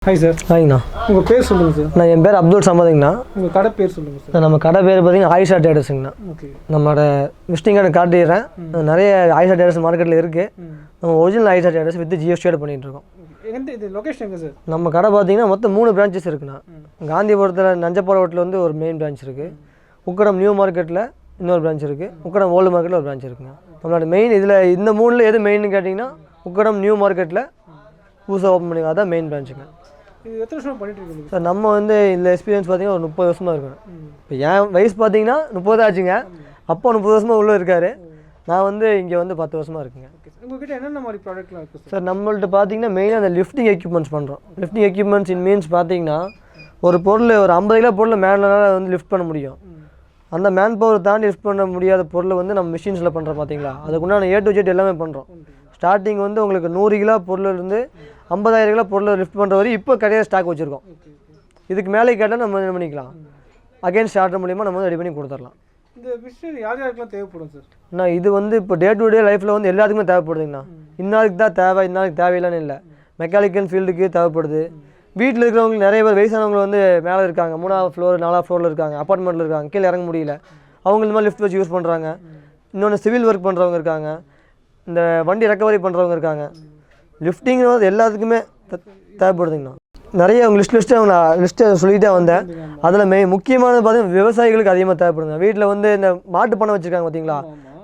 Hi sir. ஹாய்ண்ணா. உங்கள் பேர் சொல்லுங்கள் சார். நான் என் பேர் அப்துல் சமதுங்கண்ணா. உங்கள் கடை பேர் சொல்லுங்கள் சார். நம்ம கடை பேர் பார்த்தீங்கன்னா ஆயிஷா ட்ரேடர்ஸுங்கண்ணா. ஓகே. நம்மளோட விசிட்டிங் கார்டு காட்டிடுறேன். நிறைய ஆயிஷா ட்ரேடர்ஸ் மார்க்கெட்டில் இருக்குது. நம்ம ஒரிஜினல் ஆயிஷா ட்ரேடர்ஸ் வித் ஜிஎஸ்டியோட பண்ணிகிட்ருக்கோம். எங்கே இது லொக்கேஷன் எங்கே சார்? நம்ம கடை பார்த்தீங்கன்னா மொத்தம் 3 பிரான்ச்சஸ் இருக்குண்ணா. காந்திபுரத்தில் நஞ்சப்பா ரோட்டில் வந்து ஒரு மெயின் பிரான்ச் இருக்குது. உக்கடம் நியூ மார்க்கெட்டில் இன்னொரு பிரான்ச் இருக்குது. உக்கடம் ஓல்டு மார்க்கெட்டில் ஒரு பிரான்ச் இருக்குங்க. நம்மளோட மெயின் இதில் இந்த 3ல் எது மெயின்னு கேட்டிங்கன்னா உக்கடம் நியூ மார்க்கெட்டில் புதுசாக ஓப்பன் பண்ணி அதான் மெயின் பிரான்ச்சுங்க. இது எத்தனை வருஷமாக பண்ணிட்டு இருக்கீங்க சார்? நம்ம வந்து இந்த எக்ஸ்பீரியன்ஸ் பார்த்தீங்கன்னா ஒரு 30 வருஷமாக இருக்கும். இப்போ என் வயசு பார்த்தீங்கன்னா 30 ஆச்சுங்க. அப்போ 30 வருஷமாக உள்ளே இருக்கார். நான் வந்து இங்கே வந்து 10 வருஷமாக இருக்குங்க. உங்கள்கிட்ட என்னென்ன மாதிரி ப்ராடக்ட்லாம் இருக்குது சார்? நம்மள்ட்ட பார்த்தீங்கன்னா மெயினாக அந்த லிஃப்டிங் எக்யூப்மெண்ட்ஸ் பண்ணுறோம். லிஃப்டிங் எக்யூப்மெண்ட்ஸ் இன் மீன்ஸ் பார்த்தீங்கன்னா ஒரு பொருள் ஒரு 50 கிலோ பொருளை மேனால வந்து லிஃப்ட் பண்ண முடியும். அந்த மேன் பவர் தாண்டி லிஃப்ட் பண்ண முடியாத பொருளை வந்து நம்ம மிஷின்ஸில் பண்ணுறோம் பார்த்தீங்களா. அதுக்குண்டான A to Z எல்லாமே பண்ணுறோம். ஸ்டார்டிங் வந்து உங்களுக்கு 100 கிலோ பொருளிலிருந்து 50,000 கிலோ பொருளை லிஃப்ட் பண்ணுற வரை இப்போ கடையாக ஸ்டாக் வச்சுருக்கோம். இதுக்கு மேலே கேட்டால் நம்ம என்ன பண்ணிக்கலாம், அகைன் ஸ்டார்டர் மூலிமா நம்ம வந்து ரெடி பண்ணி கொடுத்துடலாம். இந்த மிஷின் யார் யாருக்கெல்லாம் தேவைப்படும் சார்? நான் இது வந்து இப்போ டே டு டே லைஃப்பில் வந்து எல்லாத்துக்குமே தேவைப்படுதுங்கண்ணா. இன்னாருக்கு தான் தேவை, இன்னாருக்கு தேவையில்லைன்னு இல்லை. மெக்கானிக்கல் ஃபீல்டுக்கு தேவைப்படுது. வீட்டில் இருக்கிறவங்களுக்கு நிறைய பேர் வயசானவங்க வந்து மேலே இருக்காங்க, 3ஆவது ஃப்ளோர் 4ஆவது ஃப்ளோரில் இருக்காங்க, அப்பார்ட்மெண்ட்டில் இருக்காங்க, கீழே இறங்க முடியல. அவங்க இந்த மாதிரி லிஃப்ட் வச்சு யூஸ் பண்ணுறாங்க. இன்னொன்று சிவில் ஒர்க் பண்ணுறவங்க இருக்காங்க, இந்த வண்டி ரெக்கவரி பண்ணுறவங்க இருக்காங்க. லிஃப்டிங் வந்து எல்லாத்துக்குமே தேவைப்படுதுங்கண்ணா. நிறைய அவங்க லிஸ்ட்டை சொல்லிகிட்டே வந்தேன். அதில் முக்கியமானது பார்த்தீங்கன்னா விவசாயிகளுக்கு அதிகமாக தேவைப்படுங்க. வீட்டில் வந்து இந்த மாட்டு பண்ணை வச்சுருக்காங்க பார்த்தீங்களா.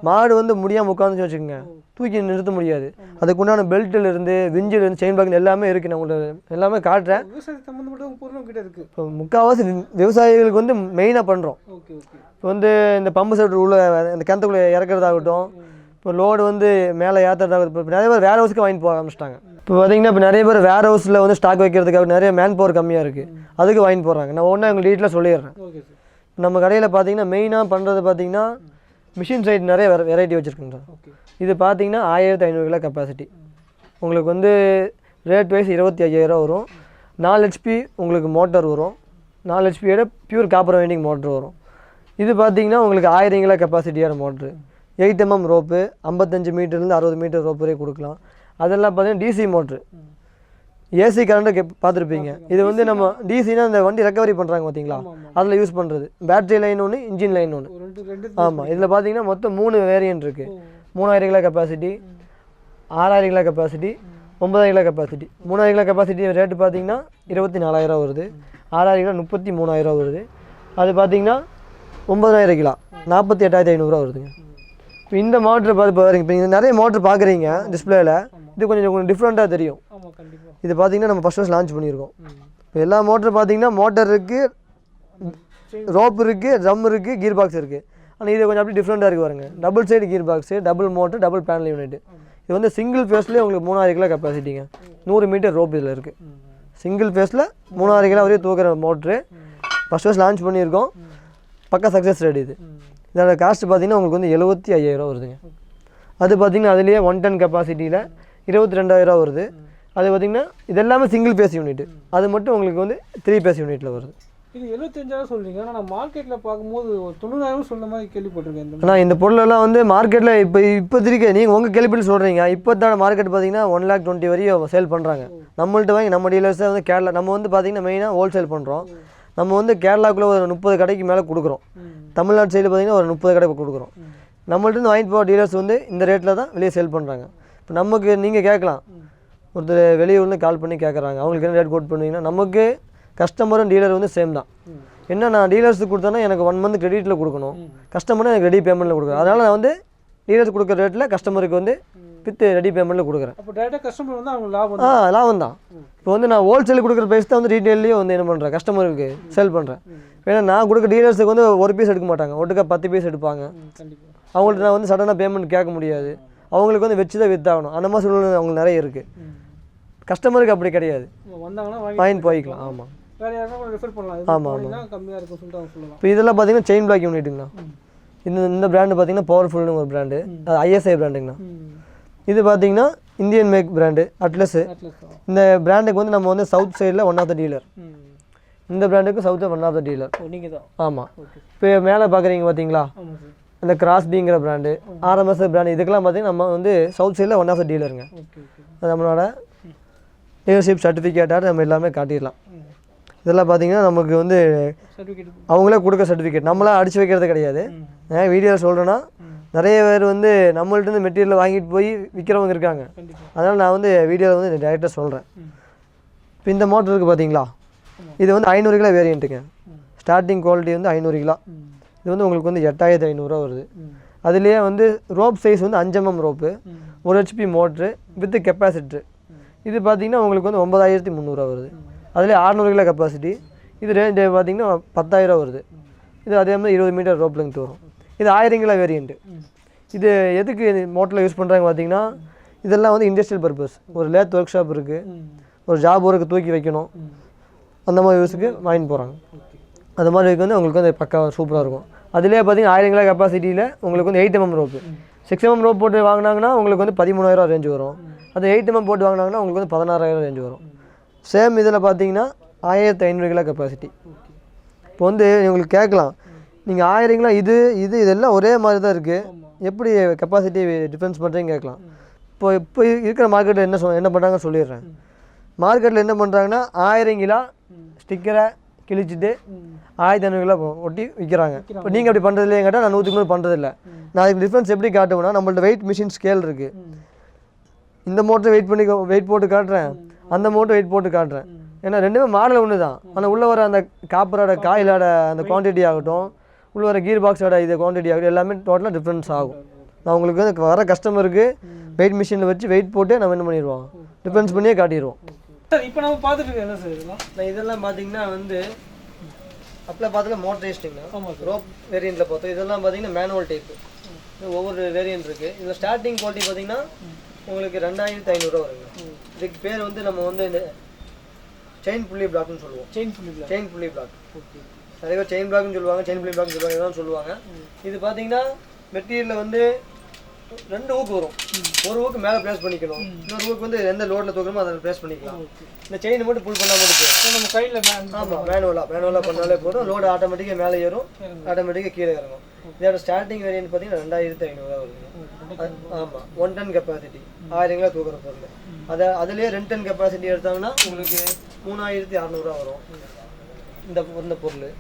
மாடு வந்து முடியாமல் உட்காந்துச்சு வச்சுக்கோங்க, தூக்கி நிறுத்த முடியாது. அதுக்குண்டான பெல்ட்டிலிருந்து விஞ்சிலிருந்து செயின் பேக் எல்லாமே இருக்குது. நான் உங்களுக்கு எல்லாமே காட்டுறேன். இப்போ முக்கால்வாசி விவசாயிகளுக்கு வந்து மெயினாக பண்ணுறோம். இப்போ வந்து இந்த பம்பு செட் உள்ள இந்த கிணத்துக்குள்ளே இறக்குறதாகட்டும், இப்போ லோடு வந்து மேலே ஏற்றுறதாகட்டும். இப்போ நிறைய பேர் வேர் ஹவுஸுக்கு வாங்கிட்டு போக ஆரம்பிச்சிட்டாங்க. இப்போ பார்த்தீங்கன்னா இப்போ நிறைய பேர் வேர் ஹவுஸில் வந்து ஸ்டாக் வைக்கிறதுக்காக நிறைய மேன் பவர் கம்மியாக இருக்குது, அதுக்கு வாங்கிட்டு போகிறாங்க. நான் ஒன்றா எங்களுக்கு டீட்டெயிலாக சொல்லிடுறேன். நம்ம கடையில் பார்த்தீங்கன்னா மெயினாக பண்ணுறது பார்த்தீங்கன்னா மிஷின் சைட் நிறைய வெரைட்டி வச்சுருக்குங்க. இது பார்த்தீங்கன்னா 1500 கிலோ கெப்பாசிட்டி. உங்களுக்கு வந்து ரேட் வைஸ் 25,000 வரும். 4 HP உங்களுக்கு மோட்டர் வரும். 4 HPயோட பியூர் காப்பர் வைண்டிங் மோட்ரு வரும். இது பார்த்தீங்கன்னா உங்களுக்கு 1000 கிலோ கெப்பாசிட்டியான மோட்ரு. 8 mm ரோப்பு, 55 மீட்டர்லேருந்து 60 மீட்டர் ரோப்பு வரையும் கொடுக்கலாம். அதெல்லாம் பார்த்தீங்கன்னா DC மோட்ரு. ஏசி கரண்ட்டை பார்த்துருப்பீங்க. இது வந்து நம்ம டிசினா இந்த வண்டி ரெக்கவரி பண்ணுறாங்க பார்த்தீங்களா, அதில் யூஸ் பண்ணுறது. பேட்டரி லைன் ஒன்று, இன்ஜின் லைன் ஒன்று. ஆமாம், இதில் பார்த்தீங்கன்னா மொத்தம் 3 வேரியன்ட் இருக்குது. 3000 kilo capacity, 6000 kilo capacity, 9000 kilo capacity. 3000 kilo capacity rate பார்த்தீங்கன்னா 24,000 வருது. 6000 கிலோ 38,000 வருது. அது பார்த்தீங்கன்னா 9000 கிலோ 48,500 வருதுங்க. இப்போ இந்த மோட்ரு பார்த்து பாருங்க. இப்போ நீங்கள் நிறைய மோட்ரு பார்க்குறீங்க டிஸ்பிளேயில். இது கொஞ்சம் டிஃப்ரெண்ட்டாக தெரியும். இது பார்த்தீங்கன்னா நம்ம ஃபஸ்ட் லான்ச் பண்ணியிருக்கோம். இப்போ எல்லா மோட்ரு பார்த்தீங்கன்னா மோட்டர் இருக்குது, ரோப் இருக்குது, ட்ரம் இருக்குது, கீர் பாக்ஸ் இருக்குது. ஆனால் இது கொஞ்சம் அப்படி டிஃப்ரெண்ட்டாக இருக்குது பாருங்க. Double side gear box, double motor, double panel unit. இது வந்து சிங்கிள் ஃபேஸ்லேயே உங்களுக்கு 3000 கிலோ கெப்பாசிட்டிங்க. 100 மீட்டர் ரோப் இதில் இருக்குது. சிங்கிள் ஃபேஸில் 3000 கிலோ வரையும் தூக்குற மோட்ரு ஃபஸ்ட் லான்ச் பண்ணியிருக்கோம். பக்கா சக்ஸஸ் ரேட் இது. இதோட காஸ்ட் பார்த்தீங்கன்னா உங்களுக்கு வந்து 75,000 வருதுங்க. அது பார்த்தீங்கன்னா அதுலேயே 1 ton கெப்பாசிட்டியில் 22,000 வருது. அது பார்த்தீங்கன்னா இது எல்லாமே சிங்கிள் பேஸ் யூனிட். அது மட்டும் உங்களுக்கு வந்து 3 பேஸ் யூனிட்டில் வருது. இது 75,000 சொல்கிறீங்க, ஆனால் நான் மார்க்கெட்டில் பார்க்கும்போது 90,000 சொல்கிற மாதிரி கேள்விப்பட்டிருக்கேன். ஆனால் இந்த பொருளெல்லாம் வந்து மார்க்கெட்டில் இப்போதைக்கு நீங்கள் உங்கள் கேள்விப்பட்டு சொல்கிறீங்க. இப்போ தான் மார்க்கெட் பார்த்தீங்கன்னா 1,20,000 வரையும் சேல் பண்ணுறாங்க. நம்மள்ட்ட வாங்கி நம்ம டீலர்ஸை வந்து கேரளா, நம்ம வந்து பார்த்தீங்கன்னா மெயினாக ஹோல்சேல் பண்ணுறோம். நம்ம வந்து கேரளாவுக்குள்ளே ஒரு 30 கடைக்கு மேலே கொடுக்குறோம். தமிழ்நாடு சைடில் பார்த்தீங்கன்னா ஒரு 30 கடை கொடுக்குறோம். நம்மள்ட்ட வாங்கிட்டு போகிற டீலர்ஸ் வந்து இந்த ரேட்டில் தான் வெளியே சேல் பண்ணுறாங்க. இப்போ நமக்கு நீங்கள் கேட்கலாம், ஒருத்தர் வெளியூர்லேருந்து கால் பண்ணி கேட்குறாங்க, அவங்களுக்கு என்ன ரேட் கோட் பண்ணுவீங்கன்னா, நமக்கு கஸ்டமரும் டீலர் வந்து சேம் தான். என்ன நான் டீலர்ஸுக்கு கொடுத்தேன்னா எனக்கு 1 month கிரெடிட்டில் கொடுக்கணும், கஸ்டமரும் எனக்கு ரெடி பேமெண்ட்டில் கொடுக்குறேன். அதனால் நான் வந்து டீலர்ஸ் கொடுக்குற ரேட்டில் கஸ்டமருக்கு வந்து வித் ரெடி பேமெண்ட்டில் கொடுக்குறேன். அப்போ டேரெக்டாக கஸ்டமர் வந்து அவங்க லாபம் லாபம் தான். இப்போ வந்து நான் ஹோல்சேல் கொடுக்குற ப்ரைஸ் தான் வந்து ரீட்டெயிலையும் வந்து என்ன பண்ணுறேன், கஸ்டமருக்கு சேல் பண்ணுறேன். ஏன்னா நான் கொடுக்குற டீலர்ஸுக்கு வந்து ஒரு பீஸ் எடுக்க மாட்டாங்க, ஒட்டுக்கா 10 பீஸ் எடுப்பாங்க. அவங்கள்ட்ட நான் வந்து சடனாக பேமெண்ட் கேட்க முடியாது. அவங்களுக்கு வந்து வச்சு தான் வித்தாகணும். அந்த மாதிரி சூழ்நிலை அவங்களுக்கு நிறைய இருக்குது. கஸ்டமருக்கு அப்படி கிடையாது, வாங்கிட்டு போய்க்கலாம். ஆமாம் ஆமாம் ஆமாம். இப்போ இதெல்லாம் பார்த்தீங்கன்னா செயின் பிளாக் யூனிட்டுங்கண்ணா. இந்த பிராண்டு பார்த்தீங்கன்னா பவர்ஃபுல்னு ஒரு பிராண்டு, அது ISI பிராண்டுங்கண்ணா. இது பார்த்தீங்கன்னா இந்தியன் மேக் பிராண்டு அட்லஸு. இந்த பிராண்டுக்கு வந்து நம்ம வந்து சவுத் சைடில் ஒன் ஆஃப் த டீலர். இந்த பிராண்டுக்கு சவுத்தில் ஒன் ஆஃப் த டீலர். ஆமாம். இப்போ மேலே பார்க்குறீங்க பார்த்தீங்களா, இந்த கிராஸ்பிங்கிற பிராண்டு, RMS பிராண்டு, இதுக்கெல்லாம் பார்த்தீங்கன்னா நம்ம வந்து சவுத் சைடில் ஒன் ஆஃப் த டீலருங்க. நம்மளோட ஏஓசிப் சர்டிஃபிகேட்டாக நம்ம எல்லாமே காட்டிடலாம். இதெல்லாம் பார்த்தீங்கன்னா நமக்கு வந்து அவங்களே கொடுக்க சர்டிஃபிகேட், நம்மளாம் அடித்து வைக்கிறது கிடையாது. வீடியோவில் சொல்கிறேன்னா நிறைய பேர் வந்து நம்மள்ட்ட மெட்டீரியல் வாங்கிட்டு போய் விற்கிறவங்க இருக்காங்க. அதனால் நான் வந்து வீடியோவில் வந்து டேரெக்டாக சொல்கிறேன். இப்போ இந்த மோட்டர் இருக்குது பார்த்தீங்களா, இது வந்து 500 கிலோ வேரியண்ட்டுங்க. ஸ்டார்டிங் குவாலிட்டி வந்து 500 கிலோ. இது வந்து உங்களுக்கு வந்து 8500 வருது. அதுலேயே வந்து ரோப் சைஸ் வந்து 5 mm rope, 1 HP motor with capacitor. இது பார்த்தீங்கன்னா உங்களுக்கு வந்து 9300 வருது. அதுலேயே 600 கிலோ கெப்பாசிட்டி. இது ரேஞ்ச் பார்த்தீங்கன்னா 10000 வருது. இது அதே மாதிரி 20 மீட்டர் ரோப் லெங்த் வரும். இது 1000 கிலோ வேரியண்ட்டு. இது எதுக்கு மோட்டரில் யூஸ் பண்ணுறாங்க பார்த்தீங்கன்னா, இதெல்லாம் வந்து இண்டஸ்ட்ரியல் பர்பஸ். ஒரு லேத் ஒர்க் ஷாப் இருக்குது, ஒரு ஜாப் ஒர்க்கு தூக்கி வைக்கணும், அந்த மாதிரி யூஸுக்கு வாங்கிட்டு போகிறாங்க. அந்த மாதிரி வந்து உங்களுக்கு வந்து பக்கா சூப்பராக இருக்கும். அதிலே பார்த்தீங்கன்னா 1000 கிலோ கெப்பாசிட்டியில் உங்களுக்கு வந்து 8 mm ரோப்பு. 6 mm ரோப் போட்டு வாங்கினாங்கன்னா உங்களுக்கு வந்து 13000 ரேஞ்சு வரும். அது 8 mm போட்டு வாங்கினாங்கன்னா உங்களுக்கு வந்து 16000 ரேஞ்சு வரும். சேம் இதில் பார்த்தீங்கன்னா 1500 கிலோ கெப்பாசிட்டி. இப்போ வந்து உங்களுக்கு கேட்கலாம், நீங்கள் 1000 கிலோ இதெல்லாம் ஒரே மாதிரி தான் இருக்குது, எப்படி கெப்பாசிட்டி டிஃப்ரென்ஸ் பண்ணுறீங்க கேட்கலாம். இப்போ இருக்கிற மார்க்கெட்டில் என்ன பண்ணுறாங்கன்னு சொல்லிடுறேன். மார்க்கெட்டில் என்ன பண்ணுறாங்கன்னா 1000 கிலோ ஸ்டிக்கரை கிழிச்சிட்டு 1500 கிலோ ஒட்டி விற்கிறாங்க. இப்போ நீங்கள் அப்படி பண்ணுறது இல்லையா கேட்டால் நான் 100 பண்ணுறதில்ல. நான் அதுக்கு டிஃப்ரென்ஸ் எப்படி காட்டுவேன்னா, நம்மள்ட்ட வெயிட் மிஷின் ஸ்கேல் இருக்குது. இந்த மோட்டரை வெயிட் போட்டு காட்டுறேன், அந்த மோட்டர் வெயிட் போட்டு காட்டுறேன். ஏன்னா ரெண்டுமே மாடல் ஒன்று தான். ஆனால் உள்ளே வர அந்த காப்பரோட காயிலோட அந்த குவான்டிட்டி ஆகட்டும், உள்ளே வர கீர் பாக்ஸோட இது குவான்டிட்டி ஆகட்டும், எல்லாமே டோட்டலாக டிஃப்ரென்ஸ் ஆகும். நான் உங்களுக்கு வந்து வர கஸ்டமருக்கு வெயிட் மிஷினில் வச்சு வெயிட் போட்டு நம்ம என்ன பண்ணிடுவோம், டிஃப்ரென்ஸ் பண்ணியே காட்டிடுவோம். சார் இப்போ நம்ம பார்த்துட்டு என்ன சார் இதெல்லாம் பார்த்தீங்கன்னா வந்து அப்போ பார்த்தீங்கன்னா மோட்டரைஸ்டிங்னா ரோப் வேரியண்ட்டில் பார்த்தோம். இதெல்லாம் பார்த்தீங்கன்னா மேனுவல் டைப்பு. ஒவ்வொரு வேரியன்ட் இருக்குது. இதில் ஸ்டார்டிங் குவாலிட்டி பார்த்தீங்கன்னா உங்களுக்கு 2500 வருங்க. இதுக்கு பேர் வந்து நம்ம வந்து இந்த செயின் புள்ளி பிளாக்னு சொல்லுவோம். செயின் புள்ளி பிளாக். நிறைய பேர் செயின் பிளாக்னு சொல்லுவாங்க, செயின் புள்ளி பிளாக்னு சொல்லுவாங்க, இதெல்லாம் சொல்லுவாங்க. இது பார்த்தீங்கன்னா மெட்டீரியலில் வந்து 2 ஊக்கு வரும். ஒரு ஊக்கு மேலே ப்ளேஸ் பண்ணிக்கணும், இன்னொரு ஊக்கு வந்து எந்த லோடில் தூக்கணுமோ அதை ப்ளேஸ் பண்ணிக்கலாம். இந்த செயினை மட்டும் புல் பண்ணால் மட்டும் போதும். நம்ம கையில் ஆமாம் மேனுவலாக பண்ணாலே போதும். லோடு ஆட்டோமேட்டிக்காக மேலே ஏறும், ஆட்டோமேட்டிக்காக கீழே இறங்கும். இதோட ஸ்டார்டிங் வேரியன்ட் பார்த்தீங்கன்னா 2500 வருது. ஆமாம், 1 டன் கெப்பாசிட்டி, 1000 கிலோ தூக்குற பொருள். அதுலேயே 2 டன் கெப்பாசிட்டி எடுத்தாங்கன்னா உங்களுக்கு 3600 வரும் இந்த பொருள்.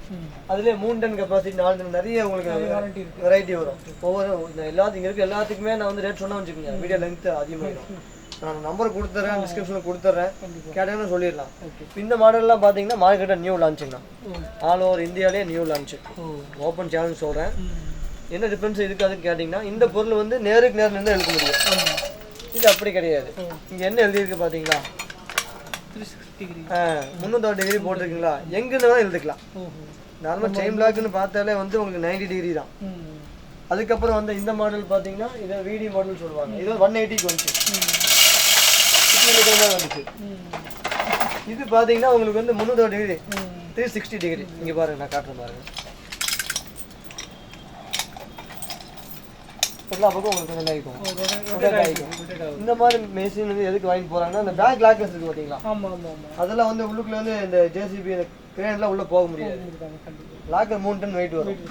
அதுலேயே 3 டன் கெப்பாசிட்டி, 4 டன், நிறைய உங்களுக்கு வெரைட்டி வரும். ஒவ்வொரு எல்லாத்துக்கும் இருக்குது. எல்லாத்துக்குமே நான் வந்து ரேட் சொன்னால் வச்சுக்கோங்க, வீடியோ லென்த்து அதிகமாகிடும். நான் நம்பர் கொடுத்துட்றேன், டிஸ்கிரிப்ஷனில் கொடுத்துட்றேன், கேட்டீங்கன்னு சொல்லிடலாம். இந்த மாடல்லாம் பார்த்தீங்கன்னா மார்க்கெட்டில் நியூ லான்ச்சுங்கண்ணா. ஆல் ஓவர் இந்தியாவிலே நியூ லான்ச்சு. ஓப்பன் சேலஞ்ச் சொல்கிறேன். என்ன டிஃப்ரென்ஸ் இருக்காதுன்னு கேட்டிங்கன்னா, இந்த பொருள் வந்து நேருக்கு நேர் நின்று எழுத முடியும். இது அப்படி கிடையாது. இங்கே என்ன எழுதியிருக்கு பார்த்தீங்களா, 360 டிகிரி போட்டிருக்கீங்களா, எங்கேருந்து வேணால் எழுதிக்கலாம். நார்மல் செயின் பிளாக்னு பார்த்தாலே வந்து உங்களுக்கு 90 டிகிரி தான். அதுக்கப்புறம் வந்து இந்த மாடல் பார்த்தீங்கன்னா இதை விடி மாடல் சொல்லுவாங்க. இது 180க்கு வந்துச்சு. இது பார்த்தீங்கன்னா உங்களுக்கு வந்து 360 டிகிரி, 360 டிகிரி. இங்கே பாருங்க, நான் காட்டுறேன் பாருங்க. எல்லா பக்கம் உங்களுக்கு நல்லா இருக்கும். இந்த மாதிரி மெஷின் வந்து எதுக்கு வாங்கி போறாங்கன்னா, இந்த பேக் லாக்கர்ஸ் இருக்கு பார்த்தீங்களா, அதெல்லாம் வந்து உள்ளுக்குள்ள வந்து இந்த ஜேசிபி கிரேன்லாம் உள்ளே போக முடியாது. லாக்கர் 3 டன் வெயிட் வரும்.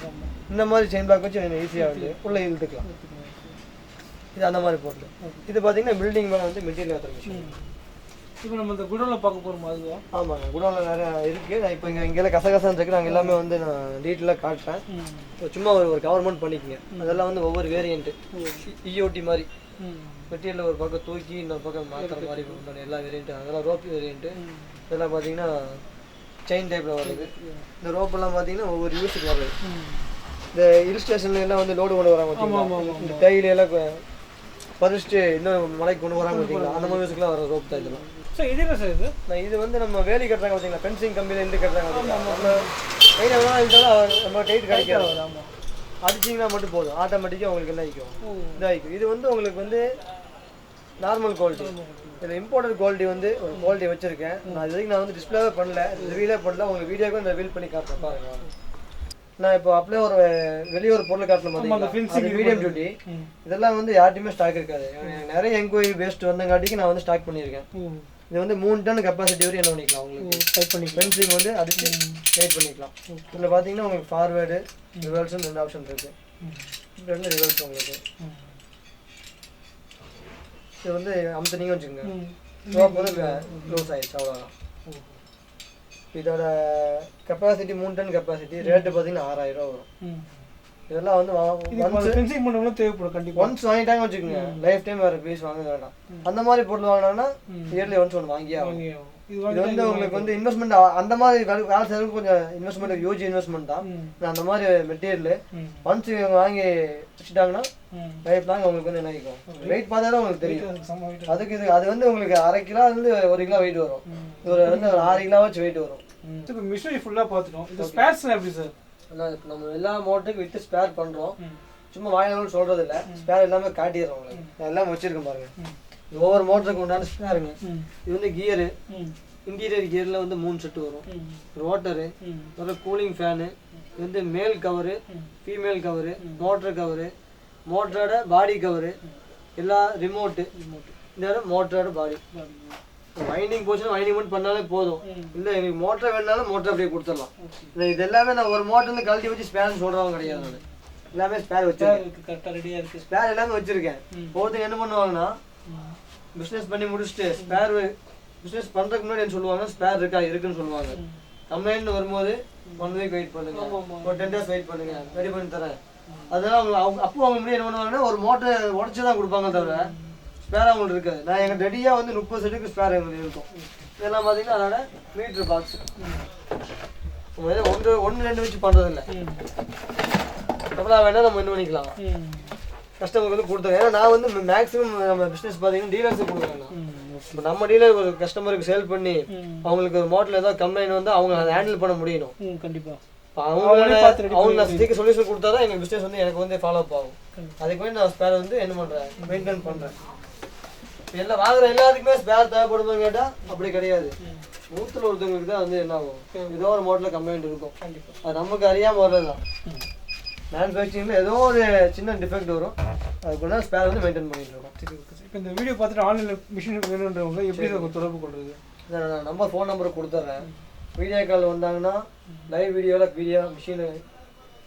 இந்த மாதிரி செயின் பிளாக் வச்சு ஈஸியாக வந்து உள்ளே இழுத்துக்கலாம். இது அந்த மாதிரி பொருள். இது பார்த்தீங்கன்னா பில்டிங் மேலே வந்து மெட்டீரியல் ஏற்றுற மிஷின். இப்போ நம்ம இந்த குடோனில் பார்க்க போகிறோம் அதுவா? ஆமாங்க, குடோனில் நிறையா இருக்குது. நான் இப்போ இங்கெல்லாம் கசகசன்னு இருக்குது. நாங்கள் எல்லாமே வந்து நான் டீட்டெயிலாக காட்டுறேன். சும்மா ஒரு கவர்மெண்ட் பண்ணிக்கங்க. அதெல்லாம் வந்து ஒவ்வொரு வேரியண்ட்டு இஓடி மாதிரி மெட்டீரியலில் ஒரு பக்கம் தூக்கி இன்னொரு பக்கம் மாற்றுற மாதிரி எல்லா வேரியண்ட்டு. அதெல்லாம் ரோப் வேரியண்ட்டு. இதெல்லாம் பார்த்தீங்கன்னா செயின் டைப்பில் வருது. இந்த ரோப்பெல்லாம் பார்த்தீங்கன்னா ஒவ்வொரு யூஸுக்கு வருது. இந்த ஹில் ஸ்டேஷன்ல எல்லாம் வந்து லோடு கொண்டு வராங்க பார்த்தீங்களா, இந்த கையில எல்லாம் பறிச்சுட்டு இன்னும் மலைக்கு கொண்டு வராங்க பார்த்தீங்களா, அந்த மாதிரி யூஸுக்குலாம் வர ரோப் தான் இதெல்லாம். சார் இது என்ன சார் இது? இது வந்து நம்ம வேலி கட்டுறாங்க பார்த்தீங்களா, ஃபென்சிங் கம்பியில் இருந்து கட்டுறாங்க பார்த்தீங்களா, நம்ம கையில் வேணால் இருந்தாலும் நம்ம டைட் கிடைக்காது. அடிச்சிங்கன்னா மட்டும் போதும், ஆட்டோமேட்டிக்காக உங்களுக்கு என்ன ஆகிக்கும், இதாகிக்கும். இது வந்து உங்களுக்கு வந்து நார்மல் குவாலிட்டி. இதில் இம்போர்ட்டட் குவாலிட்டி வந்து ஒரு குவாலிட்டி வச்சுருக்கேன். நான் இது வரைக்கும் நான் வந்து டிஸ்பிளேவே பண்ணல, ரிவீலே பண்ணல. உங்களுக்கு வீடியோக்கும் இந்த ரிவீல் பண்ணி காட்டுறேன் பாருங்க. நான் இப்போ அப்படியே ஒரு வெளியூர் பொருள் காட்டணும் பார்த்தீங்கன்னா, மீடியம் டியூட்டி. இதெல்லாம் வந்து யார்ட்டையுமே ஸ்டாக் இருக்காது. நிறைய என்கொயரி பேஸ்ட் வந்தங்காட்டிக்கு நான் வந்து ஸ்டாக் பண்ணியிருக்கேன். இது வந்து 3 டன் கெப்பாசிட்டி வரையும் என்ன பண்ணிக்கலாம், உங்களுக்கு டைப் பண்ணி ஃபென்சிங் வந்து அடிச்சு டைட் பண்ணிக்கலாம். இதில் பார்த்தீங்கன்னா உங்களுக்கு ஃபார்வேர்டு ரிவர்ஸ்னு 2 ஆப்ஷன் இருக்குது. 2 ரிவர்ஸ் உங்களுக்கு. இது வந்து அமுத்தினீங்க வச்சுக்கோங்க, ரோப் வந்து க்ளோஸ் ஆயிடுச்சு அவ்வளோதான். இதோட கெப்பாசிட்டி 3 டன் கெப்பாசிட்டி, ரேட்டு பார்த்தீங்கன்னா 6000 ரூபா வரும். இதெல்லாம் வந்து ஃபென்சிங் பண்ணவங்களும் தேவைப்படும் கண்டிப்பாக. ஒன்ஸ் வாங்கிட்டாங்க வச்சுக்கோங்க, லைஃப் டைம் வேறு பீஸ் வாங்க வேண்டாம். அந்த மாதிரி பொருள் வாங்கினாங்கன்னா இயர்லி ஒன்ஸ் ஒன்று வாங்கியே ஆகும். இது வந்து உங்களுக்கு வந்து இன்வெஸ்ட்மெண்ட் அந்த மாதிரி வேலை செய்யறதுக்கு கொஞ்சம் இன்வெஸ்ட்மெண்ட் ஹியூஜ் இன்வெஸ்ட்மெண்ட் தான். அந்த மாதிரி மெட்டீரியல் ஒன்ஸ் இவங்க வாங்கி வச்சுட்டாங்கன்னா லைஃப் லாங் உங்களுக்கு வந்து என்ன ஆகிக்கும். வெயிட் பார்த்தா தான் உங்களுக்கு தெரியும். அதுக்கு அது வந்து உங்களுக்கு 1/2 கிலோ வந்து 1 கிலோ வெயிட் வரும். ஒரு வந்து 6 கிலோ வச்சு வெயிட் வரும். இப்போ மிஷினரி ஃபுல்லாக பார்த்துட்டோம். இது ஸ்பேர்ஸ் எப்படி சார்? நம்ம எல்லா மோட்டருக்கு வித்து ஸ்பேர் பண்ணுறோம். சும்மா வாங்கினாலும் சொல்றது இல்லை, ஸ்பேர் எல்லாமே காட்டிடுறோம் உங்களுக்கு. நான் எல்லாம் வச்சிருக்கேன் பாருங்க. ஒவ்வொரு மோட்டருக்கு உண்டான ஸ்பேருங்க. இது வந்து கியரு, இன்டீரியர் கியரில் வந்து 3 செட்டு வரும். ரோட்டரு, அப்புறம் கூலிங் ஃபேனு, இது வந்து male cover, female cover, motor cover, மோட்டரோட பாடி கவரு, எல்லா ரிமோட்டு, இந்த மோட்டரோட பாடி. வைண்டிங் போச்சுன்னா வைண்டிங் மட்டும் பண்ணாலே போதும். இல்லை எனக்கு மோட்டர் வேணாலும் மோட்டர் அப்படியே கொடுத்துடலாம். இல்லை இது எல்லாமே நான் ஒரு மோட்டர்லேருந்து கழட்டி வச்சு ஸ்பேர்னு சொல்கிறவங்க கிடையாது. நான் எல்லாமே ஸ்பேர் வச்சிருக்கேன், கரெக்டாக ரெடியாக இருக்குது. ஸ்பேர் எல்லாமே வச்சுருக்கேன். ஒருத்தங்க என்ன பண்ணுவாங்கன்னா பிஸ்னஸ் பண்ணி முடிச்சுட்டு ஸ்பேர் பிஸ்னஸ் பண்ணுறதுக்கு முன்னாடி என்ன சொல்லுவாங்க, ஸ்பேர் இருக்குன்னு சொல்லுவாங்க. கம்ப்ளைண்ட் வரும்போது 1 வீக் வெயிட் பண்ணுங்க, ஒரு 10 days வெயிட் பண்ணுங்க, ரெடி பண்ணி தரேன். அதெல்லாம் அவங்க அப்போ அவங்க முன்னாடி என்ன பண்ணுவாங்கன்னா ஒரு மோட்டர் உடச்சி தான் கொடுப்பாங்க தவிர ஸ்பேர் அவங்களுக்கு இருக்காது. நான் எங்கள் ரெடியாக வந்து 30 செட்டுக்கு ஸ்பேர் எங்களுக்கு இருக்கும். இதெல்லாம் பார்த்தீங்கன்னா அதோட மீட்ரு பாக்ஸ் ஒன்று 2 வச்சு பண்ணுறதில்ல. எவ்வளோ வேணால் நம்ம என்ன பண்ணிக்கலாம், கஸ்டமருக்கு வந்து கொடுத்துருக்கேன். ஏன்னா நான் வந்து மேக்ஸிமம் நம்ம பிஸ்னஸ் பார்த்தீங்கன்னா டீலர்ஸுக்கு கொடுக்குறேன். இப்போ நம்ம டீலர் ஒரு கஸ்டமருக்கு சேல் பண்ணி அவங்களுக்கு ஒரு மாடல் ஏதாவது கம்ப்ளைண்ட் வந்து அவங்க அதை ஹேண்டில் பண்ண முடியணும். கண்டிப்பாக அவங்க நான் சீக்கிரம் சொல்யூஷன் கொடுத்தா தான் எங்கள் பிஸ்னஸ் வந்து எனக்கு வந்து ஃபாலோ அப் ஆகும். அதுக்கு வந்து நான் ஸ்பேர் வந்து என்ன பண்ணுறேன், மெயின்டைன் பண்ணுறேன். எல்லாம் வாங்குற எல்லாத்துக்குமே ஸ்பேர் தேவைப்படுதுன்னு கேட்டால் அப்படி கிடையாது. 100ல் ஒருத்தவங்களுக்கு தான் வந்து என்ன ஆகும், ஏதோ ஒரு மாடலில் கம்ப்ளைண்ட் இருக்கும். அது நமக்கு அறியாமல் வர்றது தான். மேனுஃபேக்சரிங்கில் ஏதோ ஒரு சின்ன டிஃபெக்ட் வரும், அதுக்குள்ள ஸ்பேர் வந்து மெயின்டைன் பண்ணிட்டு இருக்கோம். இப்போ இந்த வீடியோ பார்த்துட்டு ஆன்லைனில் மிஷின் வேணுன்றவங்க எப்படி தொடர்பு கொள்வது? நான் நம்பர் ஃபோன் நம்பரை கொடுத்துட்றேன். வீடியோ கால் வந்தாங்கன்னா லைவ் வீடியோவில் மிஷினு